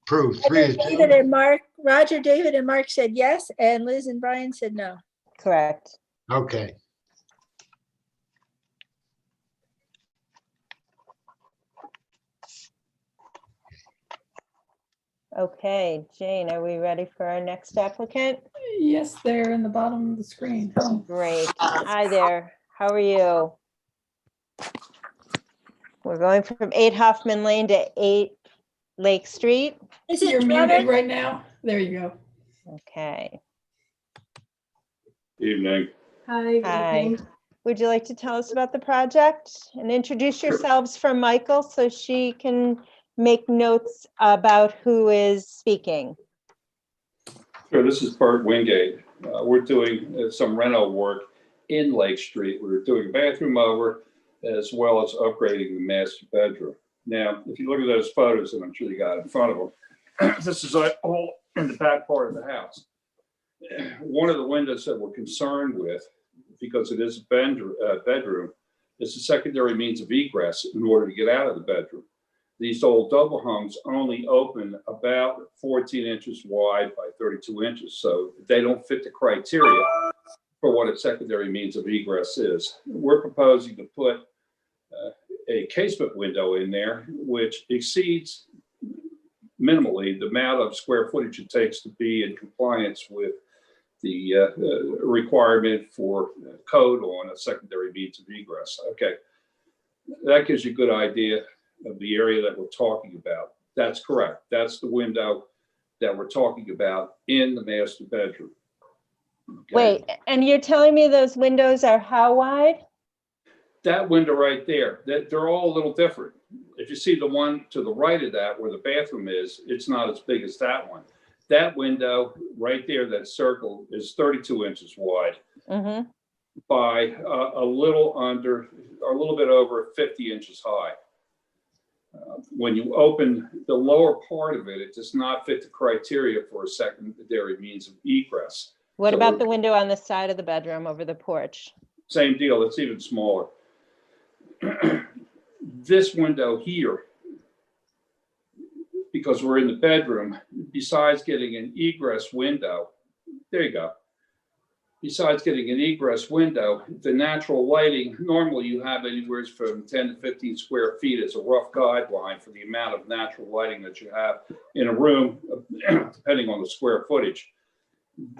Approved, I 3 think to 2. David and Mark, Roger, David and Mark said yes, and Liz and Brian said no. Correct. Okay. Okay, Jane, are we ready for our next applicant? Yes, they're in the bottom of the screen. Great. Hi there. How are you? We're going from 8 Hoffman Lane to 8 Lake Street. Is it You're Trevor? muted right now. There you go. Okay. Evening. Hi. Hi. Would you like to tell us about the project and introduce yourselves from Michael so she can make notes about who is speaking? Sure, this is Bert Wingate. We're doing some reno work in Lake Street. We're doing a bathroom over as well as upgrading the master bedroom. Now, if you look at those photos, and I'm sure you got in front of them, this is all in the back part of the house. One of the windows that we're concerned with, because it is a bedroom, is a secondary means of egress in order to get out of the bedroom. These old double hungs only open about 14 inches wide by 32 inches, so they don't fit the criteria for what a secondary means of egress is. We're proposing to put a casement window in there, which exceeds minimally the amount of square footage it takes to be in compliance with the requirement for code on a secondary means of egress. Okay, that gives you a good idea of the area that we're talking about. That's correct. That's the window that we're talking about in the master bedroom. Okay? Wait, and you're telling me those windows are how wide? That window right there, they're all a little different. If you see the one to the right of that where the bathroom is, it's not as big as that one. That window right there, that circle, is 32 inches wide by a little bit over 50 inches high. When you open the lower part of it, it does not fit the criteria for a secondary means of egress. What So about the window on the side of the bedroom over the porch? Same deal, it's even smaller. This window here, because we're in the bedroom, besides getting an egress window, there you go. besides getting an egress window, the natural lighting, normally you have anywhere from 10 to 15 square feet as a rough guideline for the amount of natural lighting that you have in a room, depending on the square footage.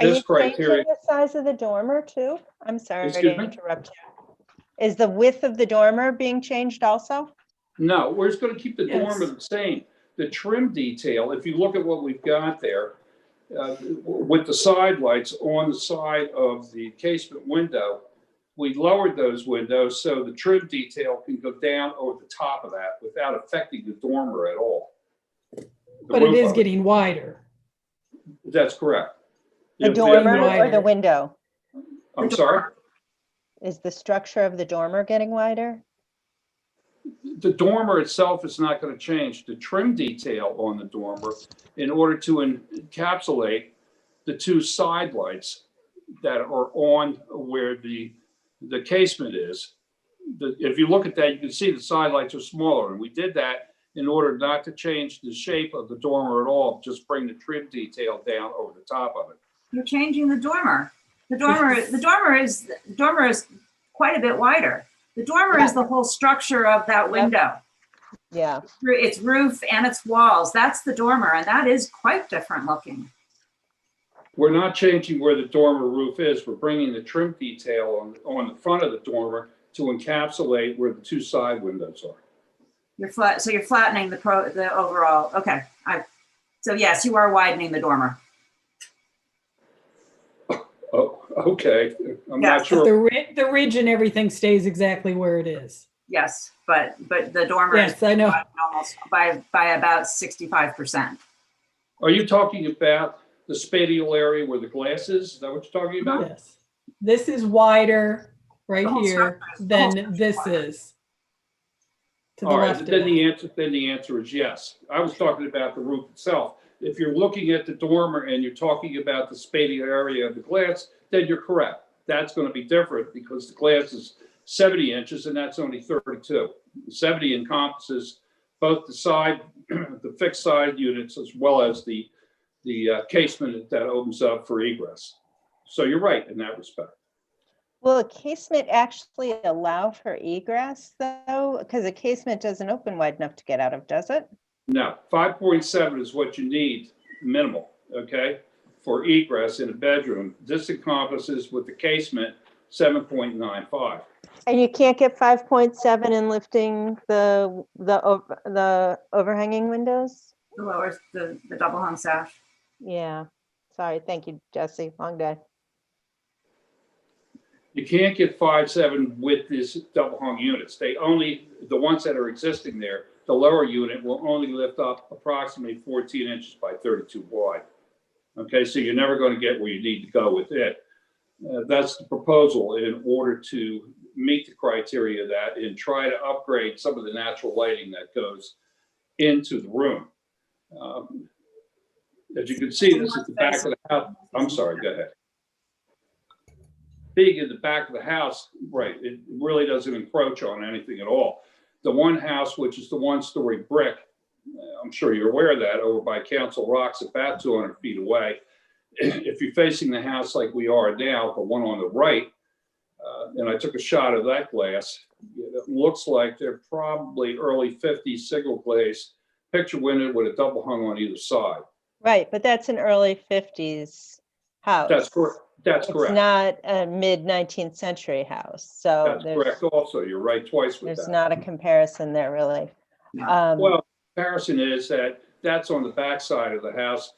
Are you This criteria, changing the size of the dormer too? I'm sorry Excuse to me? interrupt you. Is the width of the dormer being changed also? no, we're just going to keep the Yes. dormer the same. The trim detail, if you look at what we've got there, with the side lights on the side of the casement window, we lowered those windows so the trim detail can go down over the top of that without affecting the dormer at all. The But it roof is of getting wider. That's correct. The If dormer or wider. the window? I'm sorry? Is the structure of the dormer getting wider? The dormer itself is not going to change. The trim detail on the dormer, in order to encapsulate the two side lights that are on where the casement is. If you look at that, you can see the side lights are smaller, and we did that in order not to change the shape of the dormer at all, just bring the trim detail down over the top of it. You're changing the dormer. The dormer is quite a bit wider. The dormer is the whole structure of that window. Yeah. Its roof and its walls. That's the dormer, and that is quite different looking. We're not changing where the dormer roof is. We're bringing the trim detail on the front of the dormer to encapsulate where the two side windows are. So you're flattening the overall. Okay. So yes, you are widening the dormer. Oh, okay. I'm Yeah. not sure. The ridge and everything stays exactly where it is. Yes, but the dormer Yes, is I know. almost by about 65%. Are you talking about the spatial area where the glass is? Is that what you're talking about? Yes. This is wider right The whole here than this is. To the All right, left of then it. the answer is yes. I was talking about the roof itself. If you're looking at the dormer and you're talking about the spatial area of the glass, then you're correct. That's going to be different because the glass is 70 inches and that's only 32. 70 encompasses both the side, the fixed side units, as well as the casement that opens up for egress. So you're right in that respect. Will a casement actually allow for egress though? Because a casement doesn't open wide enough to get out of, does it? No, 5.7 is what you need, minimal, okay, for egress in a bedroom. This encompasses with the casement 7.95. And you can't get 5.7 in lifting the overhanging windows? The lower, the double hung sash. Yeah. Sorry. Thank you, Jesse. Long day. You can't get 5.7 with these double hung units. The ones that are existing there, the lower unit will only lift up approximately 14 inches by 32 wide. Okay, so you're never going to get where you need to go with it. That's the proposal in order to meet the criteria of that and try to upgrade some of the natural lighting that goes into the room. As you can see, this is the back of the house. I'm sorry, go ahead. Being in the back of the house, right, it really doesn't encroach on anything at all. The one house, which is the one-story brick, I'm sure you're aware of that, over by Council Rocks, about 200 feet away. If you're facing the house like we are now, the one on the right, and I took a shot of that glass, it looks like they're probably early 50s single glaze picture window with a double hung on either side. Right, but that's an early 50s house. That's correct. That's correct. It's not a mid 19th century house. So That's correct also. You're right twice with there's that. not a comparison there really. Well, comparison is that that's on the back side of the house.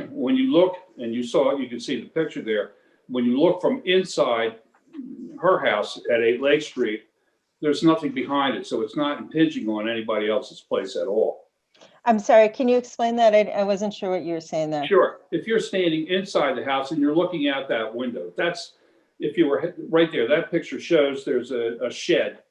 When you look and you can see the picture there. When you look from inside her house at 8 Lake Street, there's nothing behind it. So it's not impinging on anybody else's place at all. I'm sorry, can you explain that? I wasn't sure what you were saying there. Sure. If you're standing inside the house and you're looking out that window, if you were right there, that picture shows there's a shed.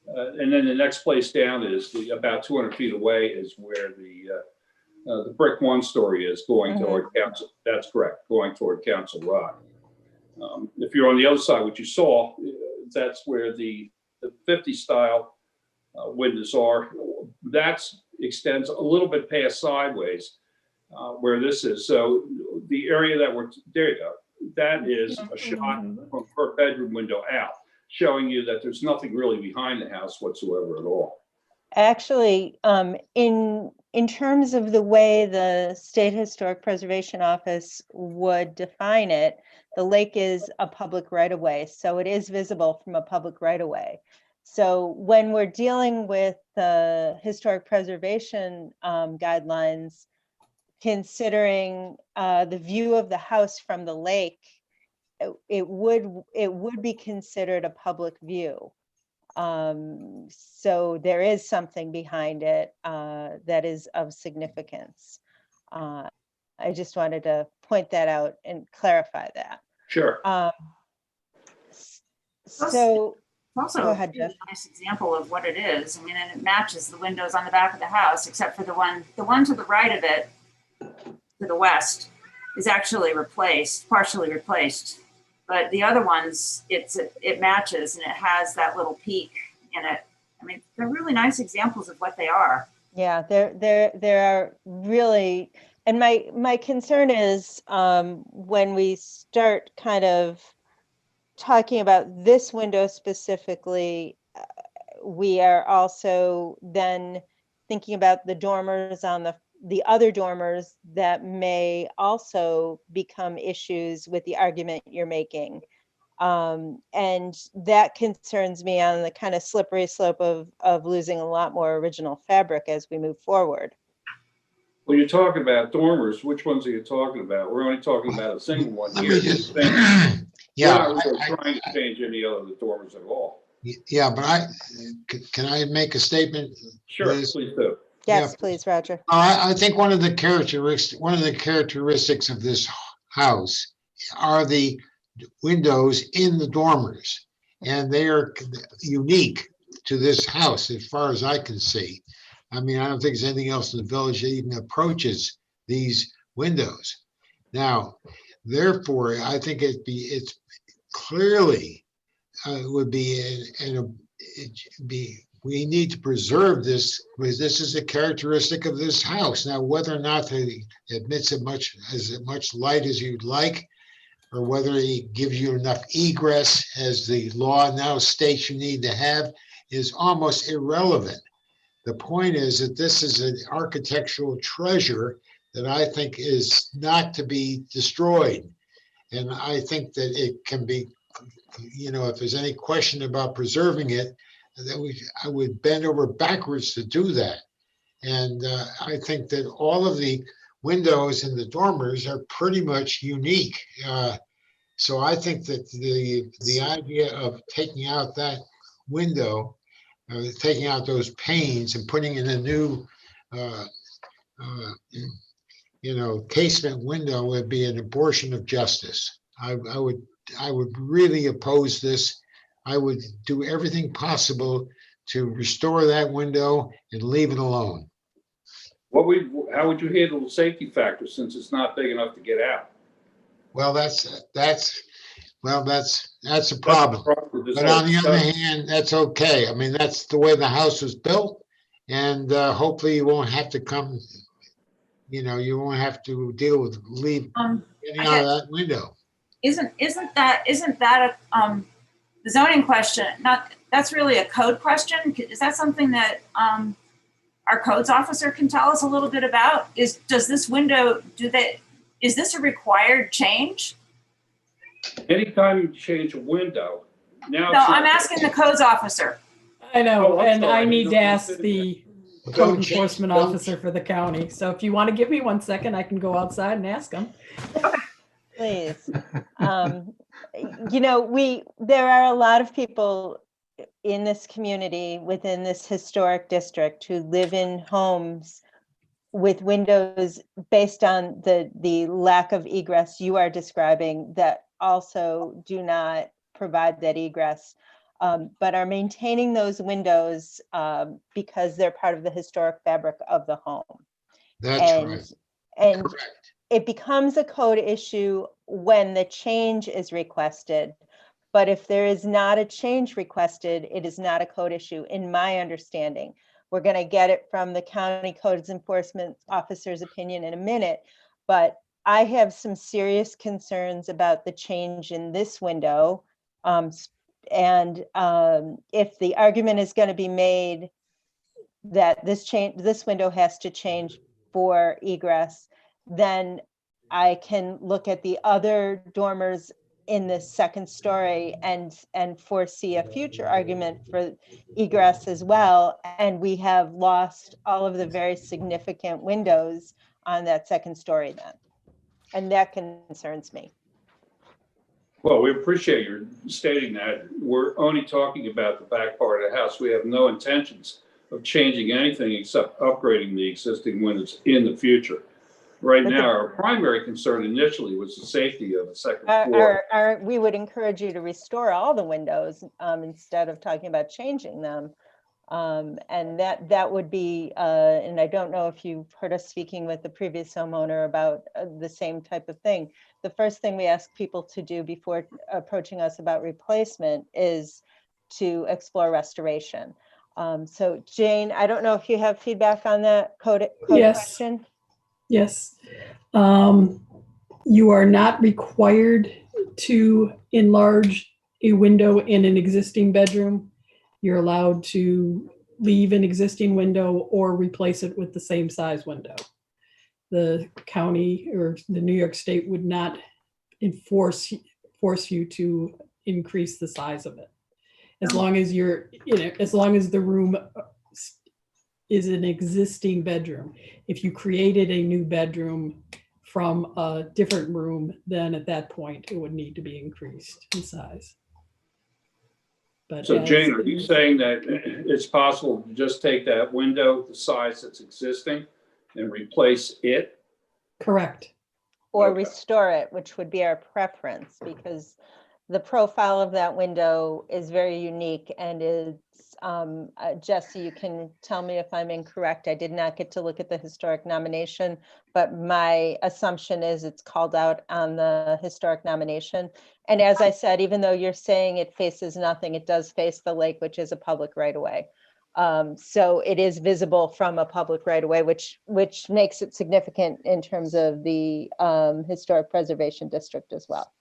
And then the next place down is about 200 feet away is where the brick one-story is going toward Council. That's correct, going toward Council Rock. If you're on the other side, what you saw, that's where the 50 style windows are. That extends a little bit past sideways where this is. So the area that there you go. that is a shot from her bedroom window out, showing you that there's nothing really behind the house whatsoever at all. Actually, in terms of the way the State Historic Preservation Office would define it, the lake is a public right-of-way, so it is visible from a public right-of-way. So when we're dealing with the historic preservation guidelines, considering the view of the house from the lake, it would be considered a public view. So there is something behind it that is of significance. I just wanted to point that out and clarify that. Sure. So Also, go ahead, a Jeff. nice example of what it is. I mean, and it matches the windows on the back of the house, except for the one to the right of it, to the west, is actually replaced, partially replaced. But the other ones, it matches and it has that little peak in it. I mean, they're really nice examples of what they are. Yeah, there are really, and my concern is when we start kind of talking about this window specifically, we are also then thinking about the dormers on the other dormers that may also become issues with the argument you're making. And that concerns me on the kind of slippery slope of losing a lot more original fabric as we move forward. When you're talking about dormers, which ones are you talking about? We're only talking about a single one Let here. me just- We're Yeah, not really trying to change any other dormers at all. yeah, but can I make a statement? Sure, Liz? please do. Yes, Yeah. please, Roger. I think one of the characteristics of this house are the windows in the dormers. And they are unique to this house as far as I can see. I mean, I don't think there's anything else in the village that even approaches these windows. Now, therefore, I think it's clearly would be we need to preserve this because this is a characteristic of this house. Now, whether or not it admits as much light as you'd like, or whether it gives you enough egress as the law now states you need to have, is almost irrelevant. The point is that this is an architectural treasure that I think is not to be destroyed. And I think that it can be, if there's any question about preserving it, I would bend over backwards to do that. And I think that all of the windows in the dormers are pretty much unique. So I think that the idea of taking out that window, taking out those panes and putting in a new, casement window would be an abortion of justice. I would really oppose this. I would do everything possible to restore that window and leave it alone. How would you handle the safety factor since it's not big enough to get out? Well, that's a problem. But on the other hand, that's okay. I mean, that's the way the house was built, and hopefully you won't have to come. You won't have to deal with getting out of that window. Isn't that a the zoning question? That's really a code question. Is that something that our codes officer can tell us a little bit about? Does this window is this a required change? Anytime you change a window, now. No, I'm asking the codes officer. I know, Oh, I'm and sorry. I need to ask Don't- the Don't code change- enforcement don't- officer for the county. So if you want to give me 1 second, I can go outside and ask him. Please. There are a lot of people in this community within this historic district who live in homes with windows based on the lack of egress you are describing that also do not provide that egress, but are maintaining those windows because they're part of the historic fabric of the home. That's And right. Correct. It becomes a code issue when the change is requested. But if there is not a change requested, it is not a code issue, in my understanding. We're going to get it from the county codes enforcement officer's opinion in a minute. But I have some serious concerns about the change in this window. And if the argument is going to be made that this window has to change for egress, then I can look at the other dormers in the second story and foresee a future argument for egress as well. And we have lost all of the very significant windows on that second story then. And that concerns me. Well, we appreciate your stating that. We're only talking about the back part of the house. We have no intentions of changing anything except upgrading the existing windows in the future. Right now, our primary concern initially was the safety of the second floor. We would encourage you to restore all the windows instead of talking about changing them. And that would be, and I don't know if you've heard us speaking with the previous homeowner about the same type of thing. The first thing we ask people to do before approaching us about replacement is to explore restoration. So Jane, I don't know if you have feedback on that code Yes. question? Yes. You are not required to enlarge a window in an existing bedroom. You're allowed to leave an existing window or replace it with the same size window. The county or the New York State would not force you to increase the size of it. As long as as long as the room is an existing bedroom. If you created a new bedroom from a different room, then at that point it would need to be increased in size. But So Jane, are you saying that it's possible to just take that window, the size that's existing, and replace it? Correct. Or Okay. restore it, which would be our preference, because the profile of that window is very unique and it's, Jesse, you can tell me if I'm incorrect. I did not get to look at the historic nomination, but my assumption is it's called out on the historic nomination. And as I said, even though you're saying it faces nothing, it does face the lake, which is a public right of way. So it is visible from a public right of way, which makes it significant in terms of the historic preservation district as well.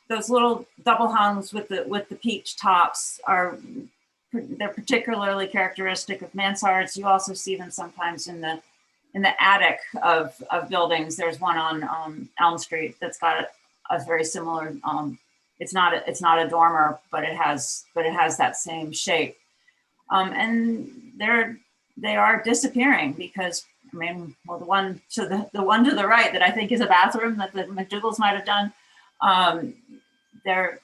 Those little double hungs with the peach tops they're particularly characteristic of mansards. You also see them sometimes in the attic of buildings. There's one on Elm Street that's got a very similar. It's not a dormer, but it has that same shape. And they are disappearing because, I mean, well, the one to the right that I think is a bathroom that the McDougalls might have done. They're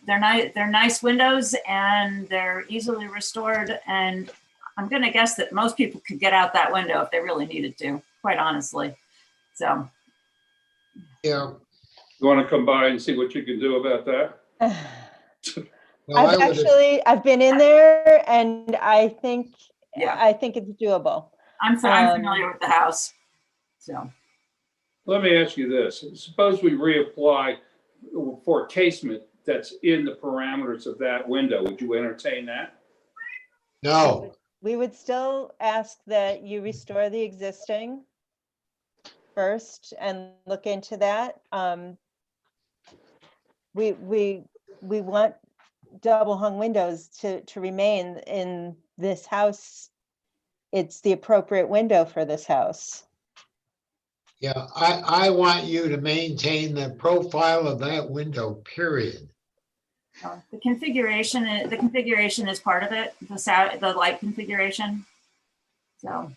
nice windows and they're easily restored. And I'm going to guess that most people could get out that window if they really needed to, quite honestly. So. Yeah. You want to come by and see what you can do about that? Well, I've been in there and I think it's doable. I'm familiar with the house, so. Let me ask you this. Suppose we reapply for a casement that's in the parameters of that window. Would you entertain that? No. We would still ask that you restore the existing first and look into that. We want double hung windows to remain in this house. It's the appropriate window for this house. Yeah, I want you to maintain the profile of that window, period. The configuration is part of it, the light configuration. So,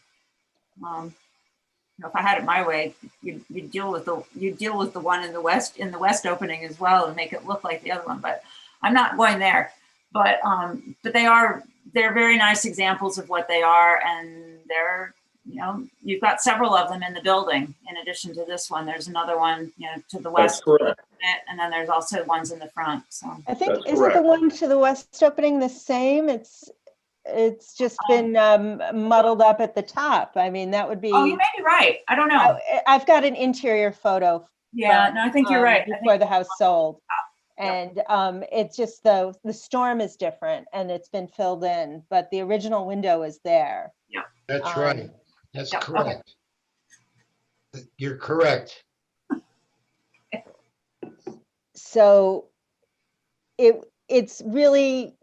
if I had it my way, you'd deal with the one in the west opening as well and make it look like the other one. But I'm not going there. But they're very nice examples of what they are, and you've got several of them in the building. In addition to this one, there's another one, to the west. That's correct. And then there's also ones in the front. So I think, That's isn't correct. the one to the west opening the same? It's just been muddled up at the top. I mean, that would be. Oh, you may be right. I don't know. I've got an interior photo. Yeah, no, I think you're right. Before the house sold. And it's just the storm is different and it's been filled in, but the original window is there. Yeah, That's right. That's Yeah, okay. correct. You're correct. So it's really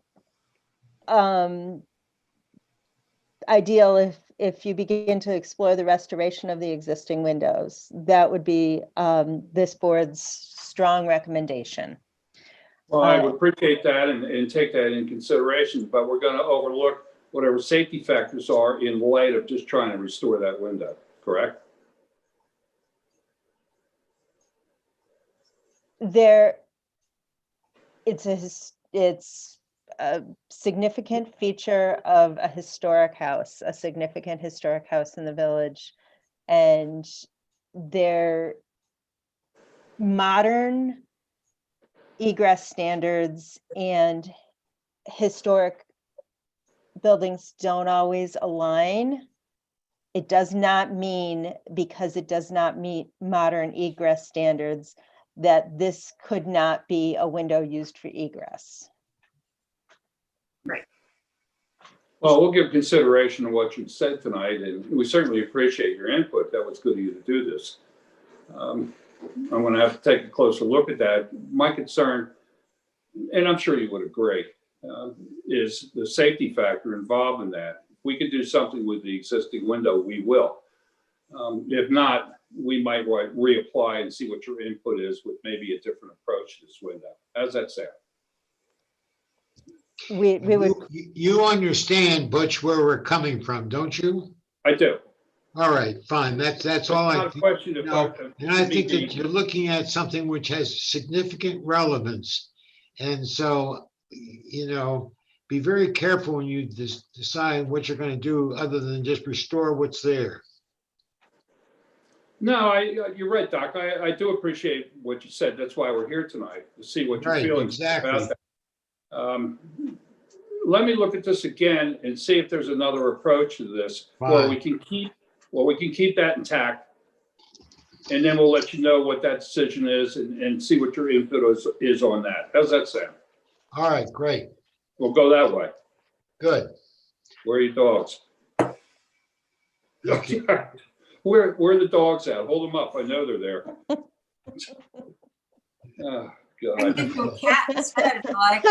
ideal if you begin to explore the restoration of the existing windows. That would be this board's strong recommendation. Well, I would appreciate that and take that in consideration, but we're going to overlook whatever safety factors are in light of just trying to restore that window, correct? It's a significant feature of a historic house in the village, and their modern egress standards and historic buildings don't always align. It does not mean, because it does not meet modern egress standards, that this could not be a window used for egress. Right. Well, we'll give consideration to what you've said tonight, and we certainly appreciate your input. That was good of you to do this. I'm going to have to take a closer look at that. My concern, and I'm sure you would agree, is the safety factor involved in that. If we could do something with the existing window, we will. If not, we might reapply and see what your input is with maybe a different approach to this window. How's that sound? We would. You understand, Butch, where we're coming from, don't you? I do. All right, fine. That's all I think. And I think that you're looking at something which has significant relevance. And so, be very careful when you decide what you're going to do other than just restore what's there. No, you're right, Doc. I do appreciate what you said. That's why we're here tonight, to see what you're feeling about that. Let me look at this again and see if there's another approach to this where we can keep that intact, and then we'll let you know what that decision is and see what your input is on that. How's that sound? All right, great. We'll go that way. Good. Where are your dogs? Okay. Where are the dogs at? Hold them up. I know they're there. Oh, God. Give you a cat instead if you like.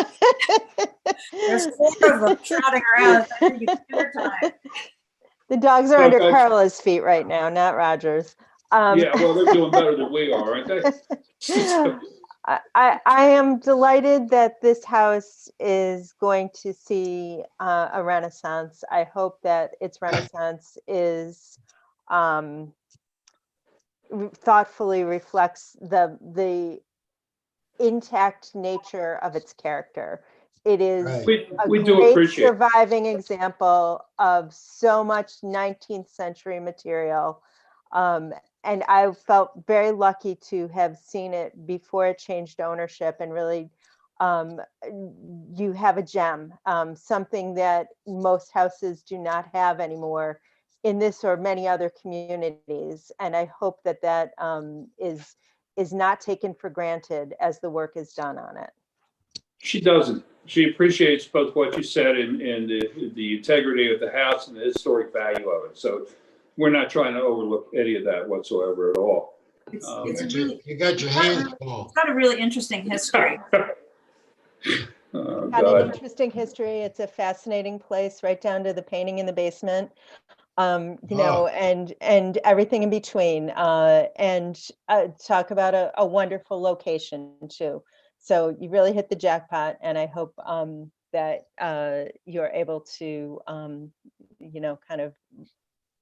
There's 4 of them trotting around. It's going to be dinner time. The dogs are under Carla's feet right now, not Roger's. Yeah, well, they're doing better than we are, aren't they? I am delighted that this house is going to see a renaissance. I hope that its renaissance is thoughtfully reflects the intact nature of its character. It is a great surviving example of so much 19th century material. And I felt very lucky to have seen it before it changed ownership, and really you have a gem, something that most houses do not have anymore in this or many other communities. And I hope that that is not taken for granted as the work is done on it. She doesn't. She appreciates both what you said and the integrity of the house and the historic value of it. So we're not trying to overlook any of that whatsoever at all. You got your hands full. It's got a really interesting history. Got an interesting history. It's a fascinating place, right down to the painting in the basement. And everything in between, and talk about a wonderful location too. So you really hit the jackpot, and I hope that you're able to, kind of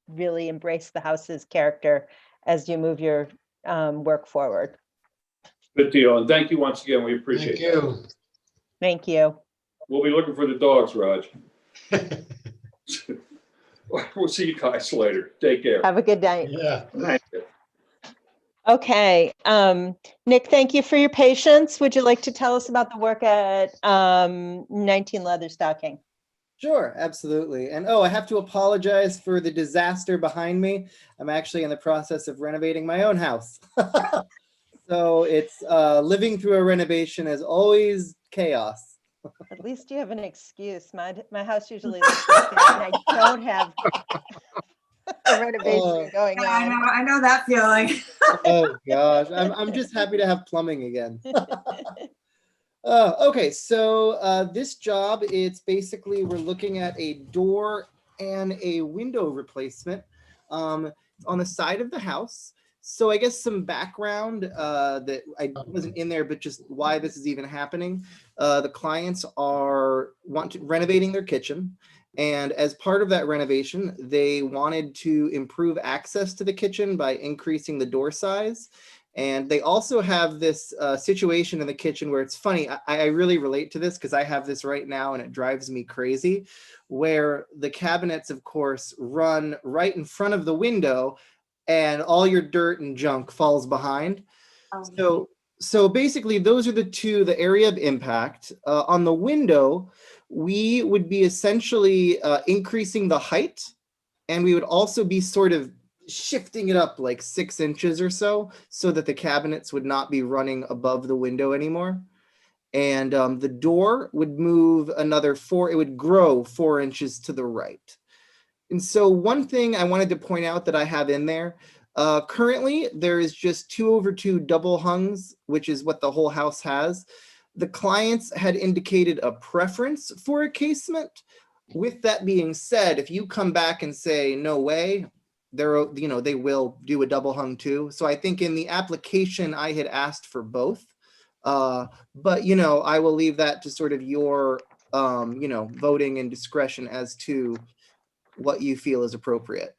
really embrace the house's character as you move your work forward. Good deal, and thank you once again. We appreciate it. Thank you. We'll be looking for the dogs, Raj. We'll see you guys later. Take care. Have a good night. Yeah. Thank you. Okay. Nick, thank you for your patience. Would you like to tell us about the work at 19 Leatherstocking? Sure, absolutely. And I have to apologize for the disaster behind me. I'm actually in the process of renovating my own house. So it's living through a renovation is always chaos. At least you have an excuse. My house usually looks like that, and I don't have. The renovation going Yeah, on. I know that feeling. Oh gosh, I'm just happy to have plumbing again. Okay, so this job, it's basically we're looking at a door and a window replacement on the side of the house. So I guess some background that I wasn't in there, but just why this is even happening. The clients are renovating their kitchen. And as part of that renovation, they wanted to improve access to the kitchen by increasing the door size. And they also have this situation in the kitchen where it's funny. I really relate to this because I have this right now and it drives me crazy, where the cabinets, of course, run right in front of the window and all your dirt and junk falls behind. So basically, those are the area of impact. On the window, we would be essentially increasing the height, and we would also be sort of shifting it up like 6 inches or so that the cabinets would not be running above the window anymore. And the door would move another 4, it would grow 4 inches to the right. And so one thing I wanted to point out that I have in there, currently there is just 2/2 double hungs, which is what the whole house has. The clients had indicated a preference for a casement. With that being said, if you come back and say, no way, they will do a double hung too. So I think in the application, I had asked for both. But, I will leave that to sort of your, voting and discretion as to what you feel is appropriate.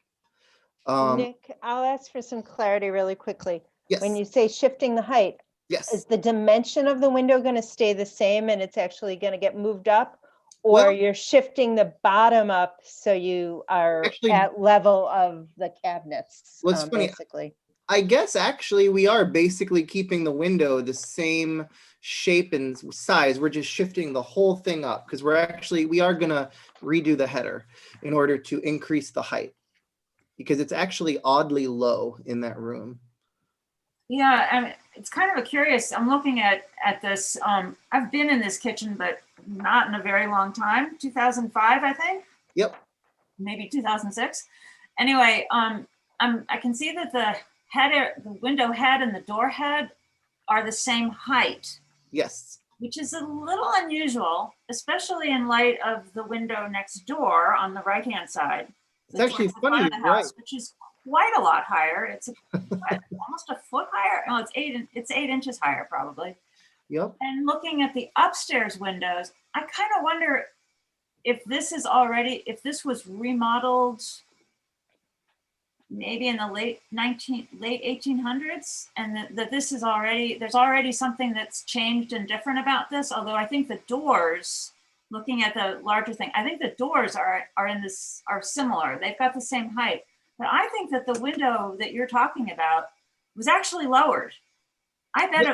Nick, I'll ask for some clarity really quickly. Yes. When you say shifting the height, Yes. is the dimension of the window going to stay the same and it's actually going to get moved up? Or Well- you're shifting the bottom up so you are Actually- at level of the cabinets, Well, it's funny. basically? I guess actually we are basically keeping the window the same shape and size. We're just shifting the whole thing up because we are going to redo the header in order to increase the height because it's actually oddly low in that room. Yeah, I mean, it's kind of a curious. I'm looking at this. I've been in this kitchen, but not in a very long time. 2005, I think. Yep. Maybe 2006. Anyway, I can see that the window head and the door head are the same height. Yes. Which is a little unusual, especially in light of the window next door on the right-hand side. It's actually towards the front funny, of the house, right? which is quite a lot higher. It's almost a foot higher. No, it's 8 inches higher probably. Yep. And looking at the upstairs windows, I kind of wonder if this was remodeled maybe in the late 1800s, and that this is there's already something that's changed and different about this. Although I think the doors, looking at the larger thing, I think the doors are similar. They've got the same height. But I think that the window that you're talking about was actually lowered. I bet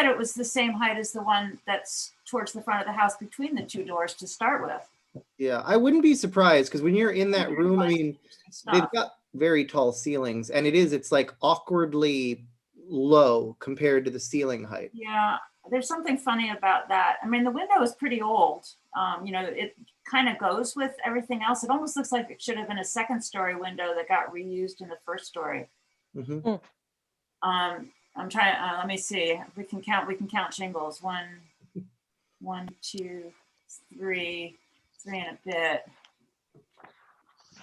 it was the same height as the one that's towards the front of the house between the two doors to start with. Yeah, I wouldn't be surprised because when you're in that room, I mean, they've got very tall ceilings and it's like awkwardly low compared to the ceiling height. Yeah, there's something funny about that. I mean, the window is pretty old. It kind of goes with everything else. It almost looks like it should have been a second-story window that got reused in the first story. Mm-hmm. I'm trying. Let me see. We can count shingles. 1, 2, 3 and a bit.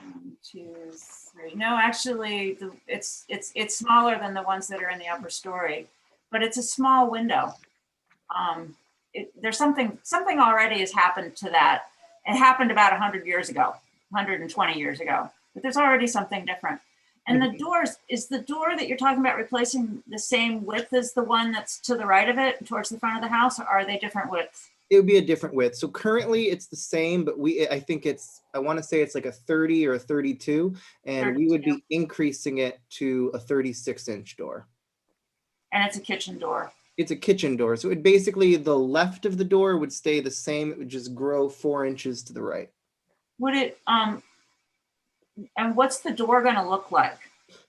1, 2, 3. No, actually, it's smaller than the ones that are in the upper story, but it's a small window. There's something already has happened to that. It happened about 100 years ago, 120 years ago, but there's already something different. And the doors, is the door that you're talking about replacing the same width as the one that's to the right of it towards the front of the house, or are they different widths? It would be a different width. So currently it's the same, but I want to say it's like a 30 or a 32, and 32. we would be increasing it to a 36-inch door. And it's a kitchen door. It's a kitchen door. So it basically, the left of the door would stay the same. It would just grow 4 inches to the right. Would it, and what's the door going to look like?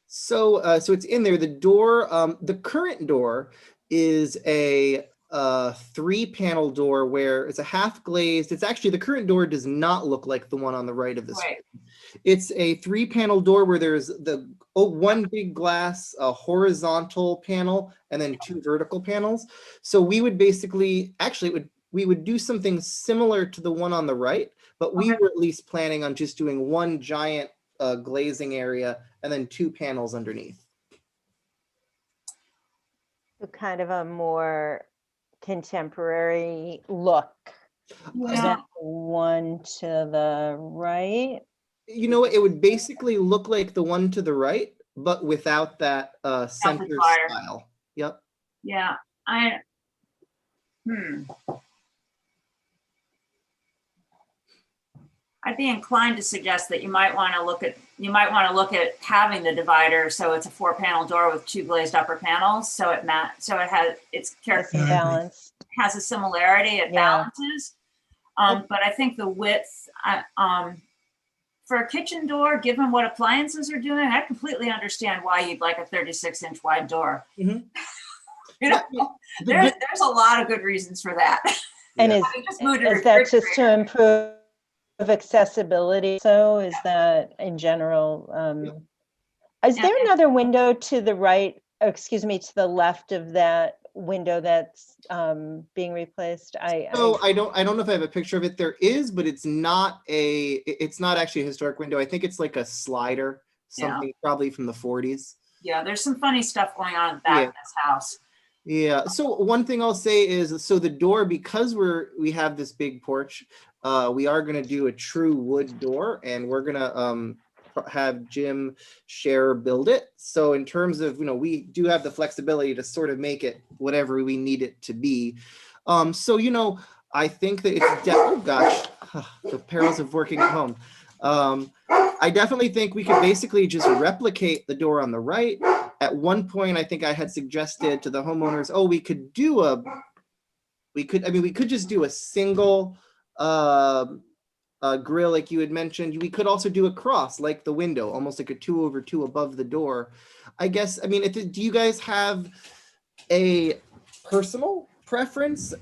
So it's in there. The door, the current door is a a 3-panel door where it's a half glazed. It's actually, the current door does not look like the one on the right of the screen. Right. It's a 3-panel door where there's one big glass, a horizontal panel, and then 2 vertical panels. So we would basically, actually, we would do something similar to the one on the right, but we were at least planning on just doing one giant glazing area and then 2 panels underneath. Kind of a more contemporary look. Yeah. than the one to the right. You know what? It would basically look like the one to the right, but without that center Amplifier. style. Yep. Yeah, I'd be inclined to suggest that you might want to look at having the divider, so it's a 4-panel door with 2 glazed upper panels, so it has its character Balance. has a similarity, it balances. But I think the width, for a kitchen door, given what appliances are doing, I completely understand why you'd like a 36-inch wide door. Mhm. You know, there's a lot of good reasons for that. And Yeah. is that just to improve accessibility? So is that in general, is there another window to the right, or excuse me, to the left of that window that's being replaced? I don't know if I have a picture of it. There is, but it's not actually a historic window. I think it's like a slider, something probably from the 40s. Yeah, there's some funny stuff going on in the back of this house. Yeah. So one thing I'll say is, so the door, because we have this big porch, we are going to do a true wood door, and we're going to have Jim Scherer build it. So in terms of, we do have the flexibility to sort of make it whatever we need it to be. So, I think that it's, oh gosh, the perils of working at home. I definitely think we could basically just replicate the door on the right. At one point, I think I had suggested to the homeowners, we could just do a single grill like you had mentioned. We could also do a cross like the window, almost like a 2/2 above the door. I guess, do you guys have a personal preference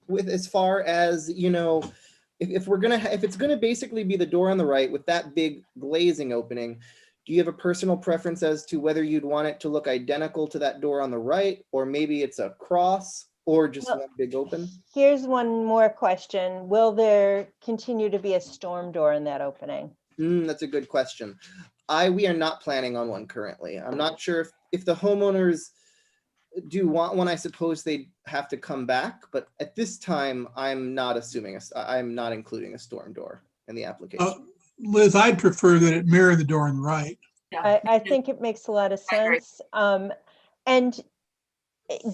with, as far as, if it's gonna basically be the door on the right with that big glazing opening, do you have a personal preference as to whether you'd want it to look identical to that door on the right, or maybe it's a cross, or just one big open? Here's one more question. Will there continue to be a storm door in that opening? That's a good question. We are not planning on one currently. I'm not sure if the homeowners do want one. I suppose they'd have to come back, but at this time, I'm not including a storm door in the application. Liz, I'd prefer that it mirror the door on the right. I think it makes a lot of sense. And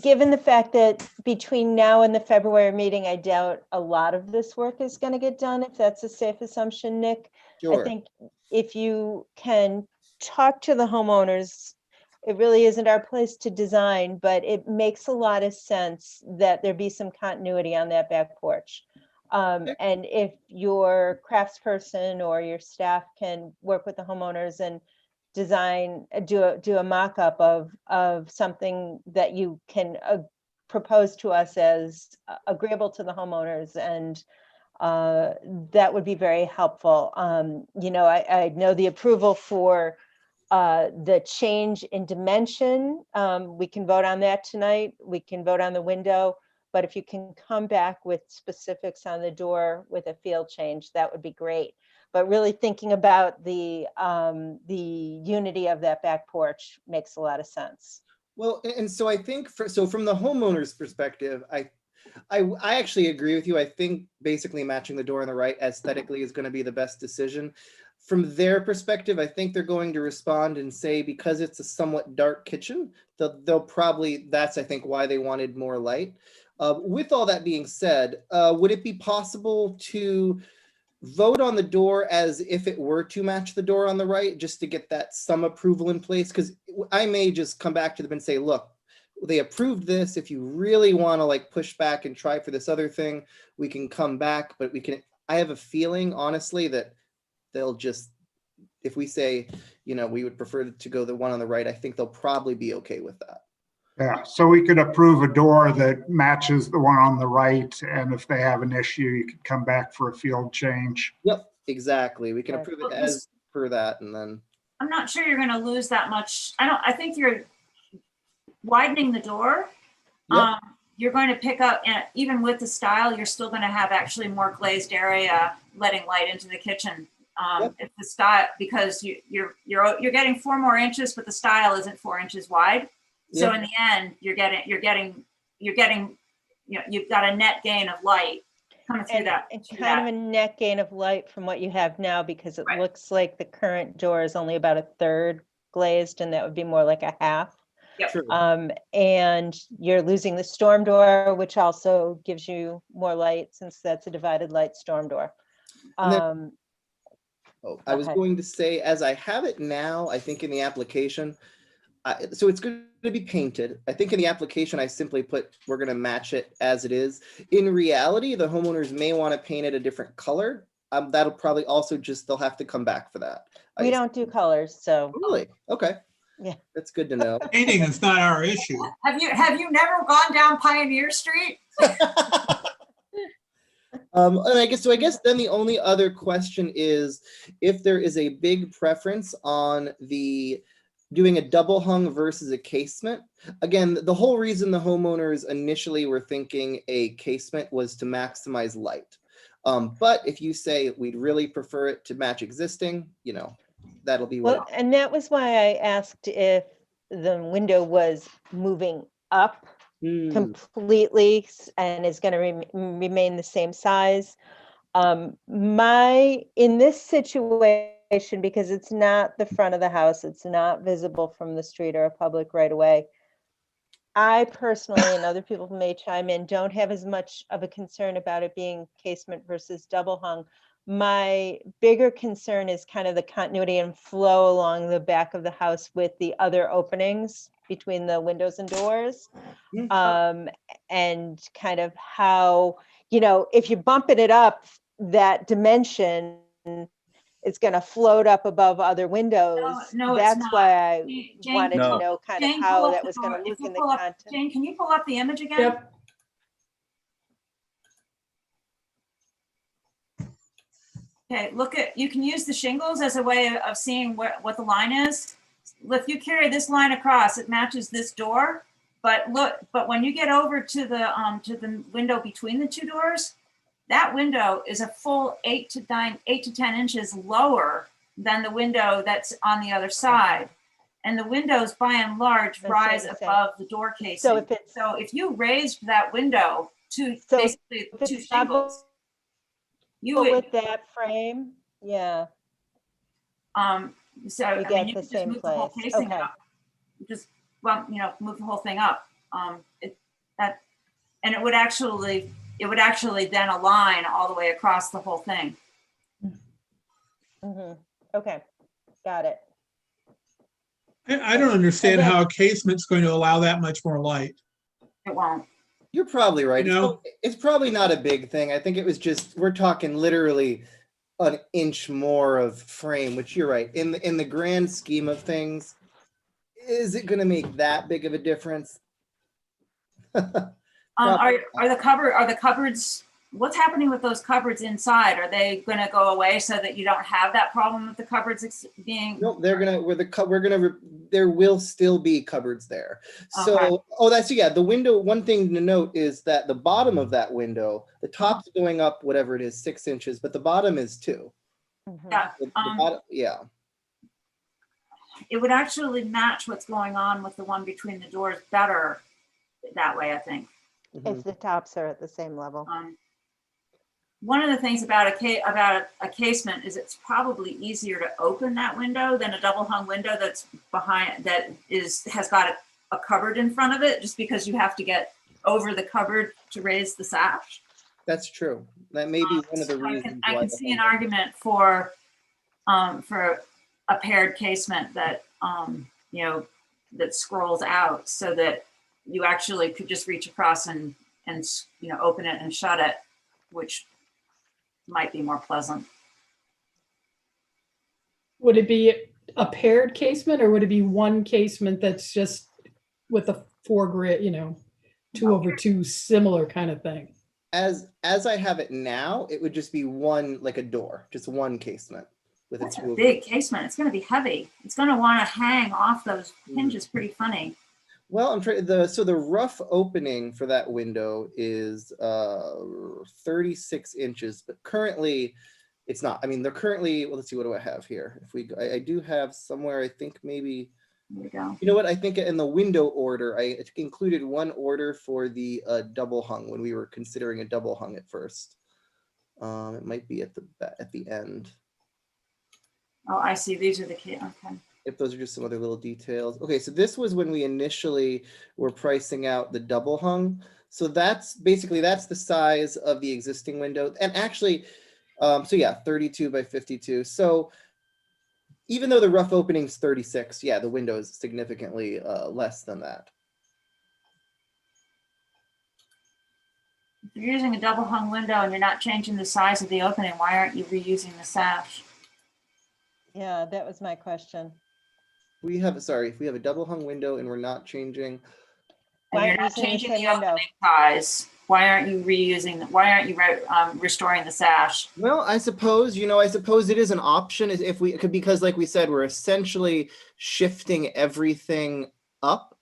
given the fact that between now and the February meeting, I doubt a lot of this work is going to get done, if that's a safe assumption, Nick. Sure. I think if you can talk to the homeowners, it really isn't our place to design, but it makes a lot of sense that there be some continuity on that back porch. And if your craftsperson or your staff can work with the homeowners and do a mock-up of something that you can propose to us as agreeable to the homeowners, and that would be very helpful. I know the approval for the change in dimension, we can vote on that tonight. We can vote on the window. But if you can come back with specifics on the door with a field change, that would be great. But really thinking about the unity of that back porch makes a lot of sense. Well, and so I think from the homeowner's perspective, I actually agree with you. I think basically matching the door on the right aesthetically is going to be the best decision. From their perspective, I think they're going to respond and say, because it's a somewhat dark kitchen, they'll probably, that's I think why they wanted more light. With all that being said, would it be possible to vote on the door as if it were to match the door on the right, just to get that some approval in place? Because I may just come back to them and say, look, they approved this. If you really want to push back and try for this other thing, we can come back, but I have a feeling, honestly, that they'll just, if we say, we would prefer to go the one on the right, I think they'll probably be okay with that. Yeah, so we could approve a door that matches the one on the right, and if they have an issue, you could come back for a field change. Yep, exactly. We can Right. approve it Well, as per that and then. I'm not sure you're gonna lose that much. I think you're widening the door. Yep. You're going to pick up, and even with the style, you're still gonna have actually more glazed area, letting light into the kitchen. Yep. If the style, because you're getting 4 more inches, but the style isn't 4 inches wide. So Yep. in the end, you're getting, you know, you've got a net gain of light coming through And that. and through kind that. of a net gain of light from what you have now, because it Right. looks like the current door is only about a third glazed, and that would be more like a half. Yep. True. And you're losing the storm door, which also gives you more light, since that's a divided light storm door. And then- Um, Oh, I was Okay. going to say, as I have it now, I think in the application, so it's going to be painted. I think in the application, I simply put, we're going to match it as it is. In reality, the homeowners may want to paint it a different color. That'll probably also just, they'll have to come back for that. we don't do colors, so Really? Okay. Yeah. That's good to know. Painting is not our issue. Have you never gone down Pioneer Street? And I guess then the only other question is if there is a big preference on the doing a double hung versus a casement. Again, the whole reason the homeowners initially were thinking a casement was to maximize light. But if you say we'd really prefer it to match existing, you know, that'll be well, what. and that was why I asked if the window was moving up completely and is going to remain the same size. In this situation, because it's not the front of the house, it's not visible from the street or a public right away. I personally, and other people may chime in, don't have as much of a concern about it being casement versus double hung. My bigger concern is kind of the continuity and flow along the back of the house with the other openings between the windows and doors. And kind of how, if you're bumping it up that dimension, it's going to float up above other windows. No, it's That's not. why I Jane, wanted No. to know kind of Jane, how pull up that the was going door. to If look you in the pull up- content. Jane, can you pull up the image again? Yep. Okay, you can use the shingles as a way of seeing what the line is. If you carry this line across, it matches this door. But when you get over to the window between the two doors, that window is a full 8 to 10 inches lower than the window that's on the other side. And the windows, by and large, That's rise what I'm saying. above the door casing. So if you raised that window to So basically if it's two shingles, you but would, with that frame, yeah, so you I mean, get you the could just same move the whole place. casing Okay. up. Just, move the whole thing up. And it would actually then align all the way across the whole thing. Okay, got it. I don't understand Okay. how a casement's going to allow that much more light. It won't. You're probably right. You know? It's probably not a big thing. I think it was just, we're talking literally an inch more of frame, which you're right. In the grand scheme of things, is it gonna make that big of a difference? Are the cupboards, what's happening with those cupboards inside? Are they gonna go away so that you don't have that problem with the cupboards being? No, there will still be cupboards there. So, the window, one thing to note is that the bottom of that window, the top's going up, whatever it is, 6 inches, but the bottom is 2. Yeah. The bottom, yeah. It would actually match what's going on with the one between the doors better that way, I think. If the tops are at the same level. One of the things about a casement is it's probably easier to open that window than a double hung window that's behind, has got a cupboard in front of it, just because you have to get over the cupboard to raise the sash. That's true. That may be one of the reasons. I can see an argument for a paired casement that that scrolls out so that you actually could just reach across and open it and shut it, which might be more pleasant. Would it be a paired casement, or would it be one casement that's just with a 4 grid, 2/2 similar kind of thing. As I have it now, it would just be one, like a door, just one casement with That's its a big casement. It's gonna be heavy. It's gonna wanna hang off those hinges pretty funny. Well, I'm trying so the rough opening for that window is 36 inches, but currently it's not. I mean, they're currently, well, let's see, what do I have here? If we, I do have somewhere, I think maybe, There we go. you know what, I think in the window order, I included one order for the double hung when we were considering a double hung at first. It might be at the end. Oh, I see. These are the key. Okay. If those are just some other little details. Okay, so this was when we initially were pricing out the double hung. So that's basically, that's the size of the existing window. And actually, so yeah, 32 by 52. So even though the rough opening is 36, yeah, the window is significantly less than that. If you're using a double hung window and you're not changing the size of the opening, why aren't you reusing the sash? Yeah, that was my question. We have, sorry, if we have a double hung window and we're not changing, And Why you're aren't not you using the changing same the window? opening size, why aren't you reusing, why aren't you restoring the sash? well, I suppose, I suppose it is an option if we could, because like we said, we're essentially shifting everything up.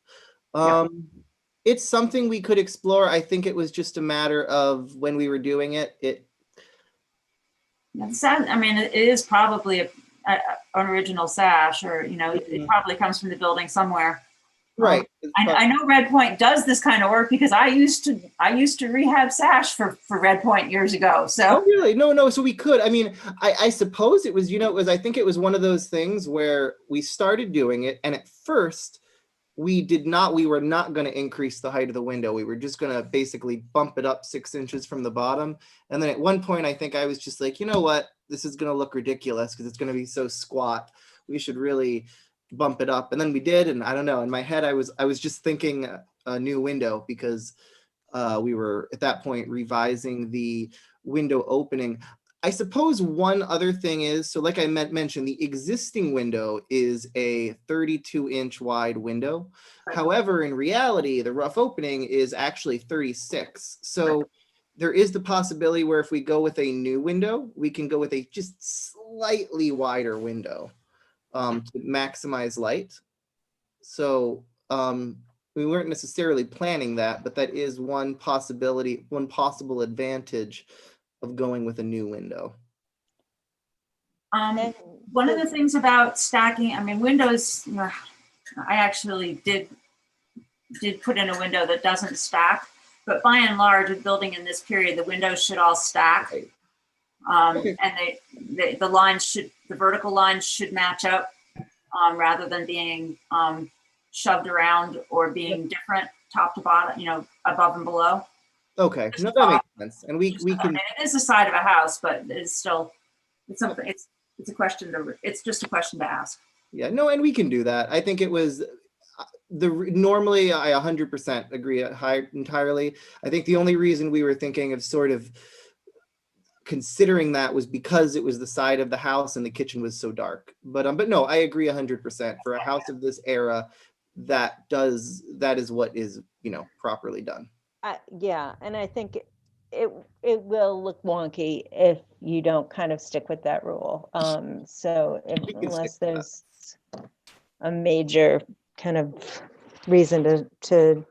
It's something we could explore. I think it was just a matter of when we were doing it. I mean, it is probably an original sash, or, it probably comes from the building somewhere. Right. I know Red Point does this kind of work because I used to rehab sash for Red Point years ago. So oh, really? No. So we could. I mean, I suppose it was. I think it was one of those things where we started doing it, and at first we were not going to increase the height of the window. We were just going to basically bump it up 6 inches from the bottom. And then at one point, I think I was just like, you know what? This is going to look ridiculous because it's going to be so squat. We should really bump it up. And then we did. And I don't know, in my head, I was just thinking a new window because we were at that point revising the window opening. I suppose one other thing is, so like I mentioned, the existing window is a 32-inch wide window. However, in reality, the rough opening is actually 36. So there is the possibility where if we go with a new window, we can go with a just slightly wider window to maximize light. So we weren't necessarily planning that, but that is one possibility, one possible advantage of going with a new window. One of the things about stacking, I mean, windows, I actually did put in a window that doesn't stack, but by and large, with building in this period, the windows should all stack. And the vertical lines should match up rather than being shoved around or being different top to bottom, above and below. Okay, no, that makes sense. And we can. It is the side of a house, but it's still, it's something. It's a question it's just a question to ask. Yeah, no, and we can do that. I think it was normally I 100% agree entirely. I think the only reason we were thinking of sort of considering that was because it was the side of the house and the kitchen was so dark. But no, I agree 100% for a house of this era. That is what is properly done. Yeah, and I think it will look wonky if you don't kind of stick with that rule. So unless there's a major kind of reason to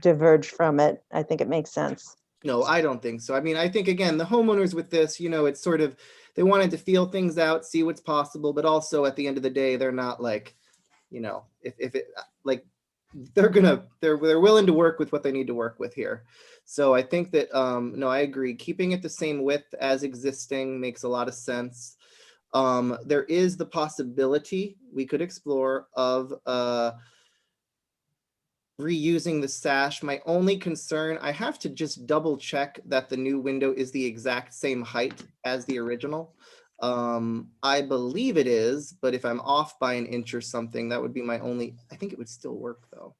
diverge from it, I think it makes sense. No, I don't think so. I mean, I think, again, the homeowners with this, it's sort of, they wanted to feel things out, see what's possible, but also at the end of the day, they're not like, if it, like, they're willing to work with what they need to work with here. So I think that, no, I agree. Keeping it the same width as existing makes a lot of sense. There is the possibility we could explore of reusing the sash. My only concern, I have to just double check that the new window is the exact same height as the original. I believe it is, but if I'm off by an inch or something, that would be my only, I think it would still work though.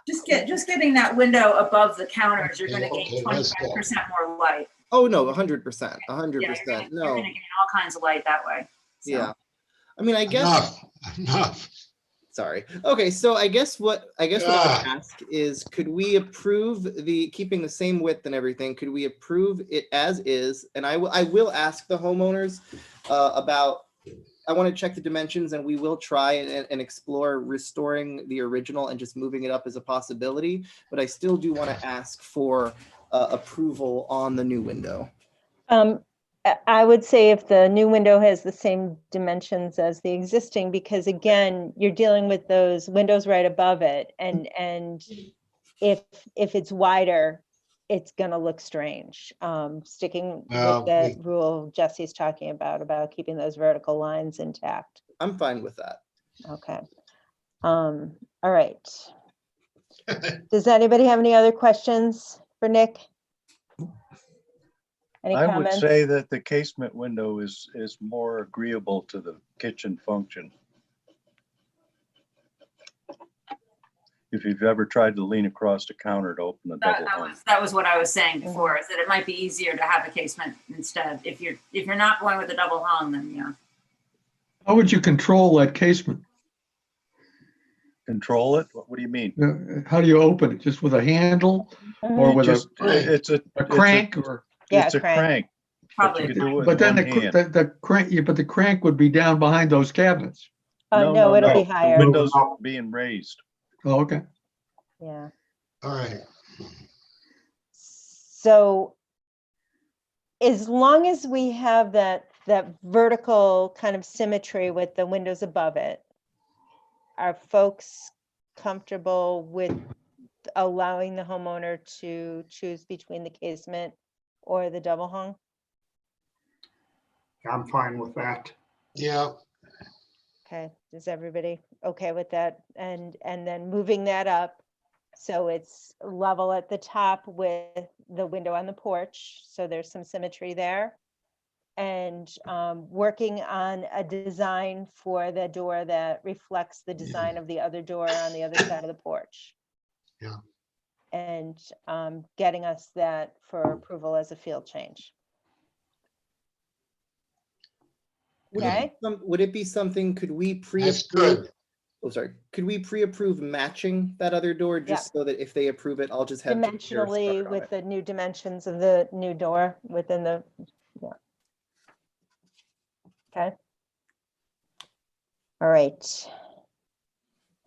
Just getting that window above the counters, you're going to gain 25% more light. Oh no, 100%, 100%. Yeah, you're No. going to gain all kinds of light that way. So. Yeah. I mean, I guess. Enough. Sorry. Okay, so I guess what I would ask is, could we approve keeping the same width and everything? Could we approve it as is? And I will ask the homeowners about. I want to check the dimensions, and we will try and explore restoring the original and just moving it up as a possibility. But I still do want to ask for approval on the new window. I would say if the new window has the same dimensions as the existing, because again, you're dealing with those windows right above it. And if it's wider, it's gonna look strange. Sticking with the rule Jesse's talking about keeping those vertical lines intact. I'm fine with that. Okay. All right. Does anybody have any other questions for Nick? Any I comments? would say that the casement window is more agreeable to the kitchen function. If you've ever tried to lean across the counter to open the double hung. That was what I was saying before, is that it might be easier to have a casement instead. If you're not going with a double hung, then yeah. How would you control that casement? Control it? What do you mean? How do you open it? Just with a handle or with a crank? It's a crank. Probably. But then the crank, but the crank would be down behind those cabinets. No, it'll be higher. The windows being raised. Oh, okay. Yeah. All right. So as long as we have that vertical kind of symmetry with the windows above it, are folks comfortable with allowing the homeowner to choose between the casement or the double hung? I'm fine with that. Yeah. Okay, is everybody okay with that? And then moving that up so it's level at the top with the window on the porch, so there's some symmetry there. And working on a design for the door that reflects the design of the other door on the other side of the porch. Yeah. And getting us that for approval as a field change. Okay. Would it be something, could we That's pre-approve? good. Oh, sorry. Could we pre-approve matching that other door just so that if they approve it, I'll just have Dimensionally with the new dimensions of the new door within the, yeah. Okay. All right.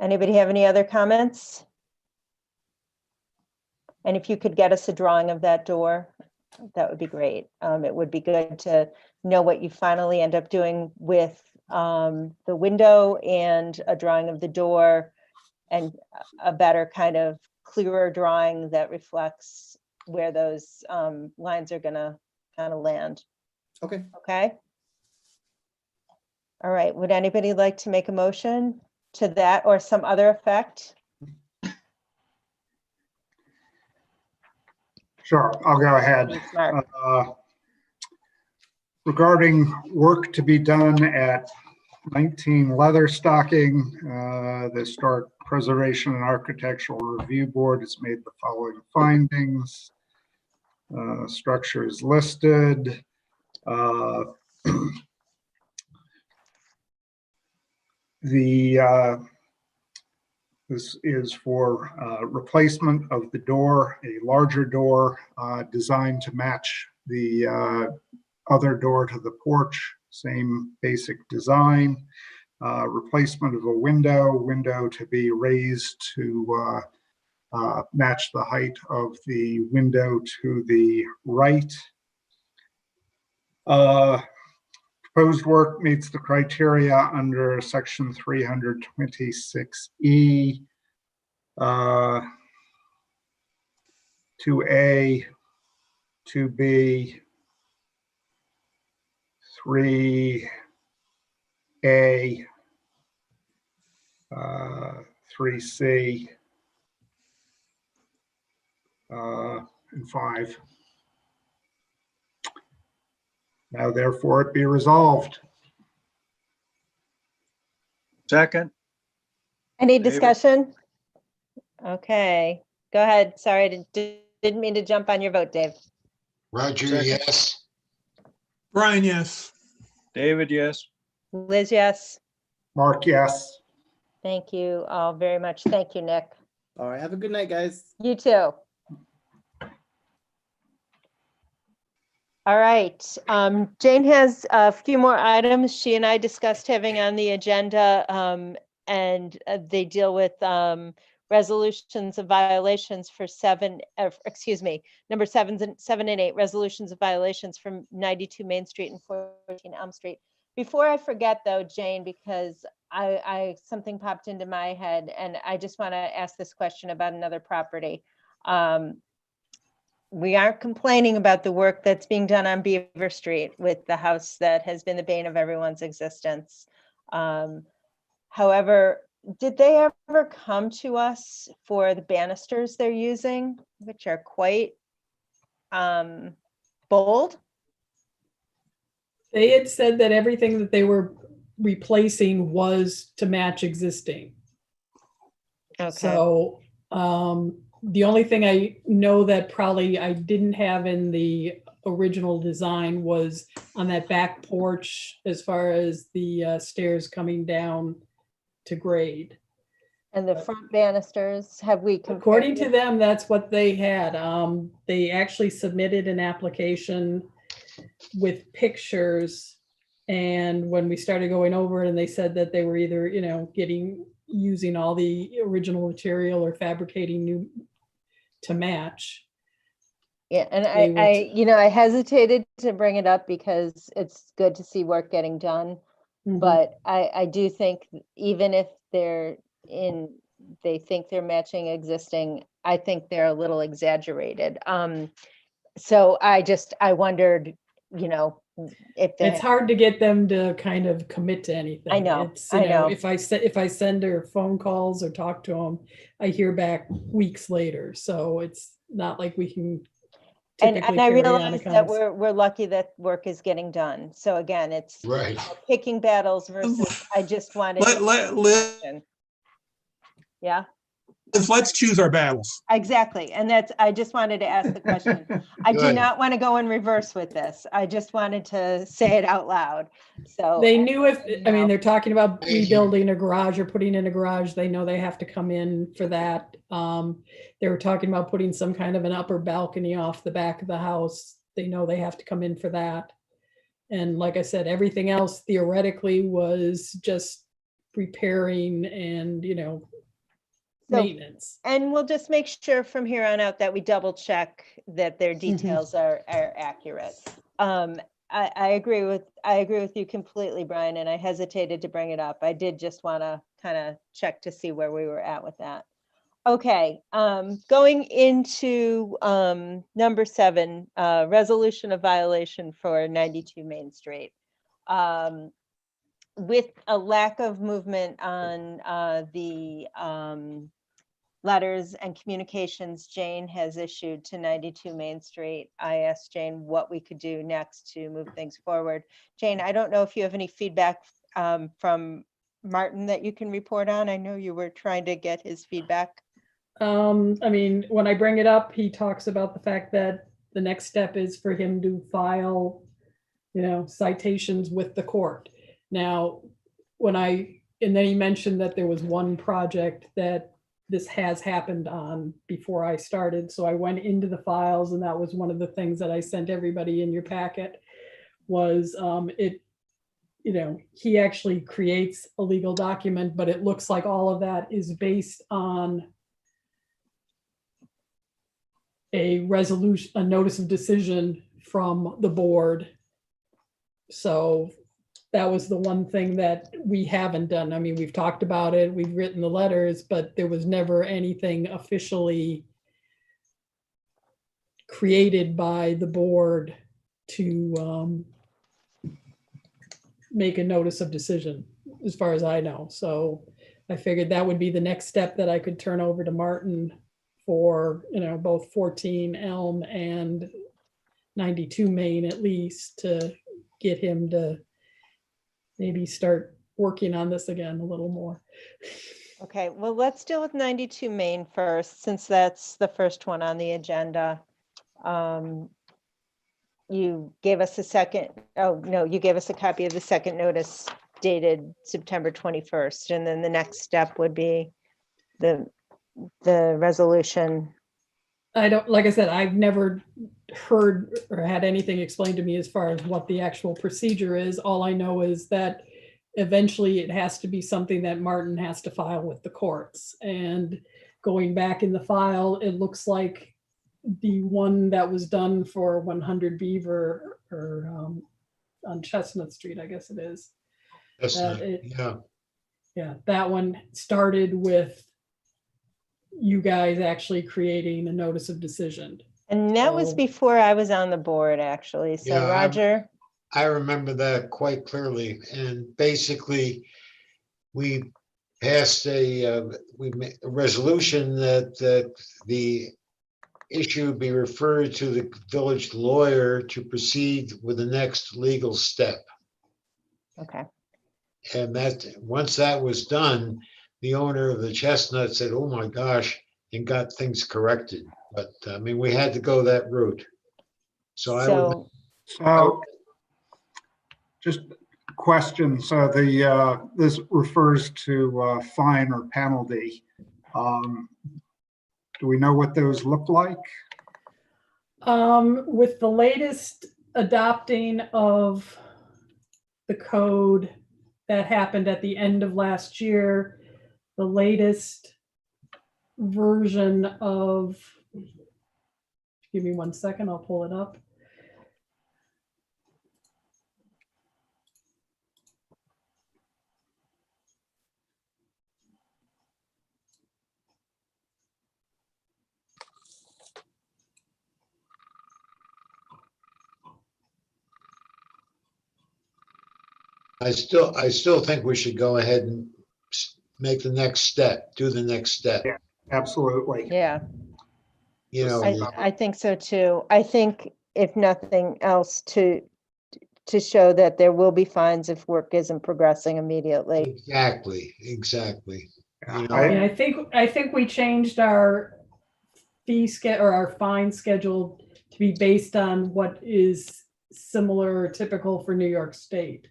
Anybody have any other comments? And if you could get us a drawing of that door, that would be great. It would be good to know what you finally end up doing with the window and a drawing of the door and a better kind of clearer drawing that reflects where those lines are gonna kind of land. Okay. Okay. All right, would anybody like to make a motion to that or some other effect? Sure, I'll go ahead. Thanks, Mark. Regarding work to be done at 19 Leatherstocking, the Historic Preservation and Architectural Review Board has made the following findings. Structure is listed. This is for replacement of the door, a larger door designed to match the other door to the porch, same basic design. Replacement of a window to be raised to match the height of the window to the right. Proposed work meets the criteria under section 326E. 2A, 2B, 3A, 3C, and 5. Now therefore it be resolved. Second. Any David. discussion? Okay, go ahead. Sorry, I didn't mean to jump on your vote, Dave. Roger, Second. yes. Brian, yes. David, yes. Liz, yes. Mark, yes. Thank you all very much. Thank you, Nick. All right, have a good night, guys. You too. All right, Jane has a few more items she and I discussed having on the agenda, and they deal with resolutions of violations for number 7 and 8, resolutions of violations from 92 Main Street and 14 Elm Street. Before I forget though, Jane, because something popped into my head and I just want to ask this question about another property. We aren't complaining about the work that's being done on Beaver Street with the house that has been the bane of everyone's existence. However, did they ever come to us for the banisters they're using, which are quite bold? They had said that everything that they were replacing was to match existing. Okay. So the only thing I know that probably I didn't have in the original design was on that back porch as far as the stairs coming down to grade. And the front banisters, have we compared? According to them, that's what they had. They actually submitted an application with pictures. And when we started going over it, and they said that they were either, using all the original material or fabricating new to match. Yeah, and They I hesitated to bring it up because it's good to see work getting done. Mhm. But I do think even if they think they're matching existing, I think they're a little exaggerated. So I wondered, if It's hard to get them to kind of commit to anything. I know, It's, I know. if I send her phone calls or talk to them, I hear back weeks later. So it's not like we can And typically I carry on a realize that conversation. we're lucky that work is getting done. So again, it's Right. picking battles versus I just wanted. Yeah. Let's choose our battles. Exactly. And I just wanted to ask the question. I do Good. not want to go in reverse with this. I just wanted to say it out loud. So They knew they're talking about Thank you. rebuilding a garage or putting in a garage. They know they have to come in for that. They were talking about putting some kind of an upper balcony off the back of the house. They know they have to come in for that. And like I said, everything else theoretically was just repairing and, maintenance. And we'll just make sure from here on out that we double check that their details are accurate. I agree with you completely, Brian, and I hesitated to bring it up. I did just want to kind of check to see where we were at with that. Okay, going into number 7, resolution of violation for 92 Main Street. With a lack of movement on the letters and communications Jane has issued to 92 Main Street, I asked Jane what we could do next to move things forward. Jane, I don't know if you have any feedback from Martin that you can report on. I know you were trying to get his feedback. When I bring it up, he talks about the fact that the next step is for him to file, citations with the court. Now, and then he mentioned that there was one project that this has happened on before I started. So I went into the files, and that was one of the things that I sent everybody in your packet was he actually creates a legal document, but it looks like all of that is based on a resolution, a notice of decision from the board. So that was the one thing that we haven't done. We've talked about it, we've written the letters, but there was never anything officially created by the board to make a notice of decision, as far as I know. So I figured that would be the next step that I could turn over to Martin for, both 14 Elm and 92 Main, at least, to get him to maybe start working on this again a little more. Okay, well, let's deal with 92 Main first, since that's the first one on the agenda. You gave us you gave us a copy of the second notice dated September 21st. And then the next step would be the resolution. I don't, like I said, I've never heard or had anything explained to me as far as what the actual procedure is. All I know is that eventually it has to be something that Martin has to file with the courts. And going back in the file, it looks like the one that was done for 100 Beaver or on Chestnut Street, I guess it is. That's that not, it- yeah. Yeah, that one started with you guys actually creating a notice of decision. And that was So- before I was on the board, actually. So Yeah, Roger, I remember that quite clearly. And basically, we passed a resolution that the issue be referred to the village lawyer to proceed with the next legal step. okay. And that, once that was done, the owner of the Chestnut said, oh my gosh, and got things corrected. But I mean, we had to go that route. So I would, So just question, so this refers to fine or penalty. Do we know what those look like? With the latest adopting of the code that happened at the end of last year, the latest version of, give me 1 second, I'll pull it up. I still think we should go ahead and make the next step, do the next step. Yeah, absolutely. Yeah, You know, I think so too. I think if nothing else to show that there will be fines if work isn't progressing immediately. exactly. You know, I mean, I think we changed our fee schedule or our fine schedule to be based on what is similar or typical for New York State.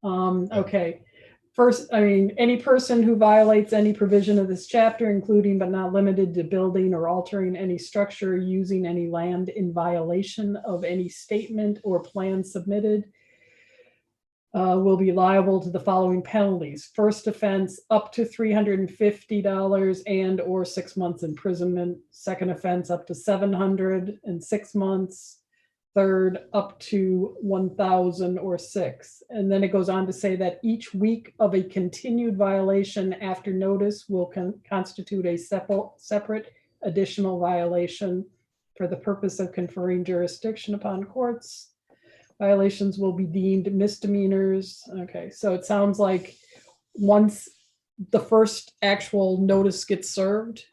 Okay. First, I mean, any person who violates any provision of this chapter, including but not limited to building or altering any structure, using any land in violation of any statement or plan submitted, will be liable to the following penalties. First offense, up to $350 and or 6 months imprisonment. Second offense, up to $700 and 6 months. Third, up to 1,000 or 6. And then it goes on to say that each week of a continued violation after notice will constitute a separate additional violation for the purpose of conferring jurisdiction upon courts. Violations will be deemed misdemeanors. Okay, so it sounds like once the first actual notice gets served,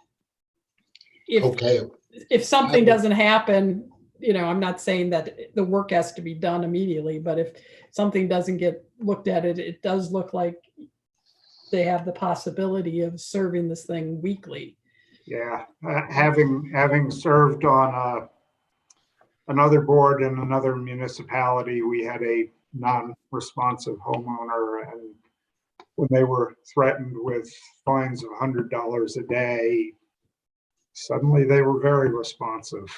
if something doesn't happen, you know, I'm not saying that the work has to be done immediately, but if something doesn't get looked at, it does look like they have the possibility of serving this thing weekly. Yeah, having served on another board in another municipality, we had a non-responsive homeowner, and when they were threatened with fines of $100 a day, suddenly they were very responsive.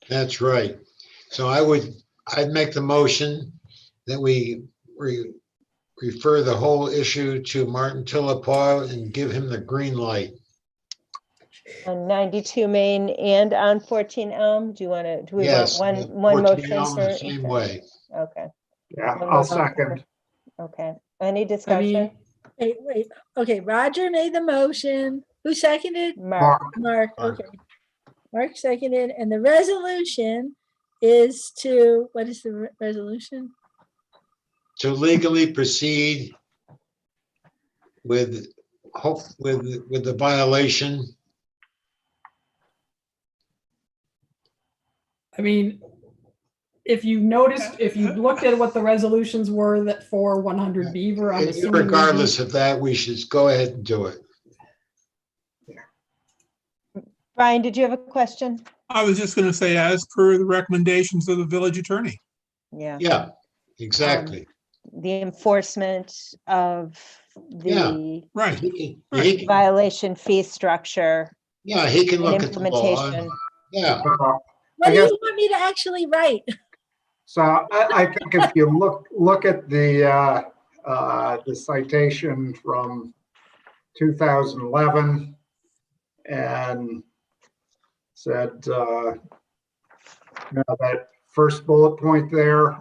that's right. So I'd make the motion that we refer the whole issue to Martin Tillapau and give him the green light. On 92 Main and on 14 Elm, do we want Yes, one 14 motion Elm for? the same way. Okay, Yeah, One I'll motion. second. okay. Any I discussion? mean, Wait. Okay, Roger made the motion. Who seconded? Mark, Mark, Mark. okay. Mark seconded, and the resolution is to, what is the resolution? To legally proceed with the violation. I mean, if you noticed, if you looked at what the resolutions were that for 100 Beaver, I'm assuming. Regardless of that, we should go ahead and do it. Brian, did you have a question? I was just going to say, as per the recommendations of the village attorney. Yeah. Yeah, exactly. the enforcement of the Right. He can, violation fee structure yeah, he can and look at the law. implementation. Yeah, What I do you guess, want me to actually write? so I think if you look at the citation from 2011 and said, that first bullet point there,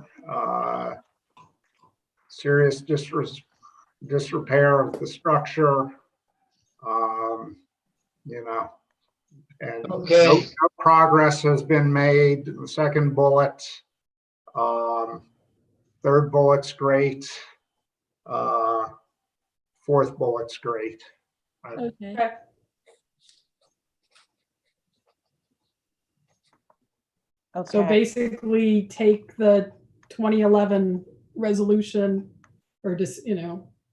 serious disrepair of the structure, and Okay. no progress has been made. The second bullet, third bullet's great. Fourth bullet's great. Okay. So Okay, basically take the 2011 resolution or just,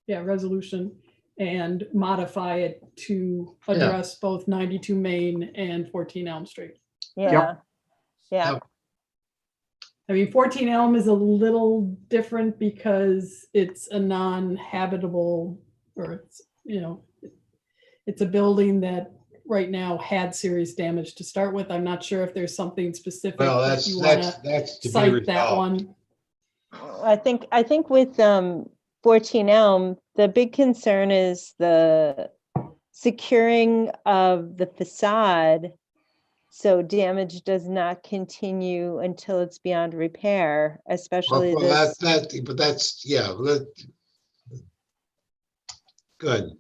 resolution and modify it to address both 92 Main and 14 Elm Street. yeah, yeah, I mean, 14 Elm is a little different because it's a non-habitable, or it's a building that right now had serious damage to start with. I'm not sure if there's something specific well, that you want that's to to be cite that resolved. one. I think with 14 Elm, the big concern is the securing of the facade so damage does not continue until it's beyond repair, especially Well, this. but that's, yeah. Good.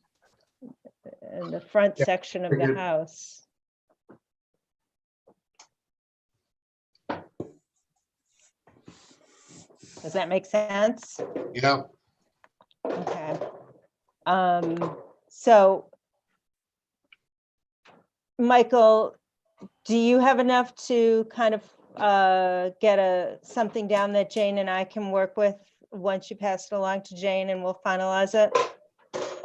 In the front section of the figured. house. Does that make sense? Yeah. Okay. So, Michael, do you have enough to kind of get something down that Jane and I can work with once you pass it along to Jane and we'll finalize it?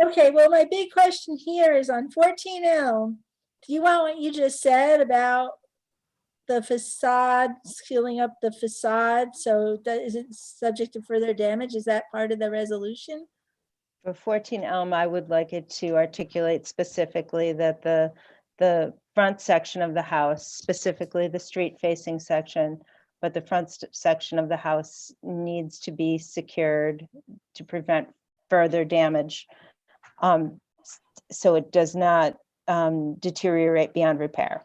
Okay, well, my big question here is on 14 Elm. Do you want what you just said about the facade, sealing up the facade, so that isn't subject to further damage? Is that part of the resolution? For 14 Elm, I would like it to articulate specifically that the front section of the house, specifically the street facing section, but the front section of the house needs to be secured to prevent further damage. So it does not deteriorate beyond repair.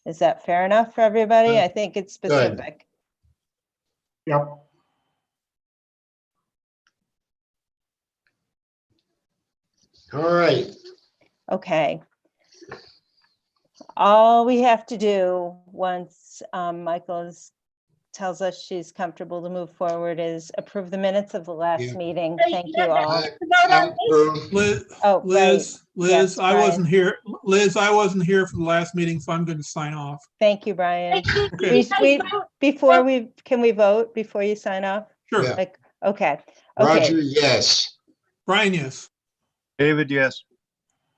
Is that fair enough for everybody? I think it's specific. Yep. All right. Okay. All we have to do once Michael tells us she's comfortable to move forward is approve the minutes of the last meeting. Thank you all. Liz, Oh, Liz, right. Yes, I Brian. wasn't here. Liz, I wasn't here for the last meeting, so I'm going to sign off. Thank you, Brian. Okay. Can we vote before you sign off? Sure. Yeah. Like, okay. Roger, Okay. yes. Brian, yes. David, yes.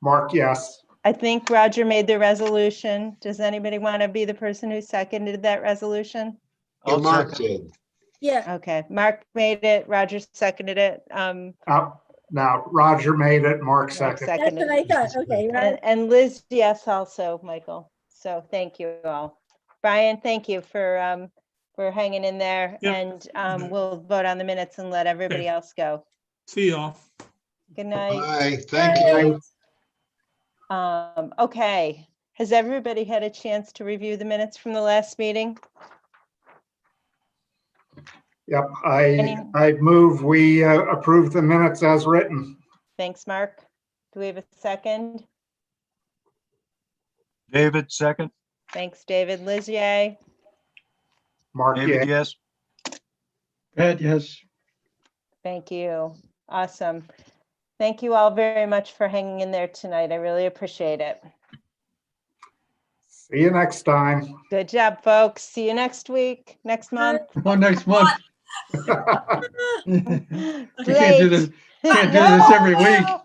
Mark, yes. I think Roger made the resolution. Does anybody want to be the person who seconded that resolution? Yeah, Mark did. Yeah. Okay, Mark made it, Roger seconded it. Now, Roger made it, Mark Mark seconded. That's seconded what I thought. Okay, right. And Liz, yes, also, Michael. So thank you all. Brian, thank you for hanging in there. Yep. And we'll vote on the minutes and let everybody else go. See y'all. Good night. Bye, thank you. Okay, has everybody had a chance to review the minutes from the last meeting? Yep, I move we approve the minutes as written. Thanks, Mark. Do we have a second? David, second. Thanks, David. Liz, yay. Mark, David, yeah. yes. Pat, yes. Thank you. Awesome. Thank you all very much for hanging in there tonight. I really appreciate it. See you next time. Good job, folks. See you next week, next month. Well, next month. You Late. can't do this every week. No.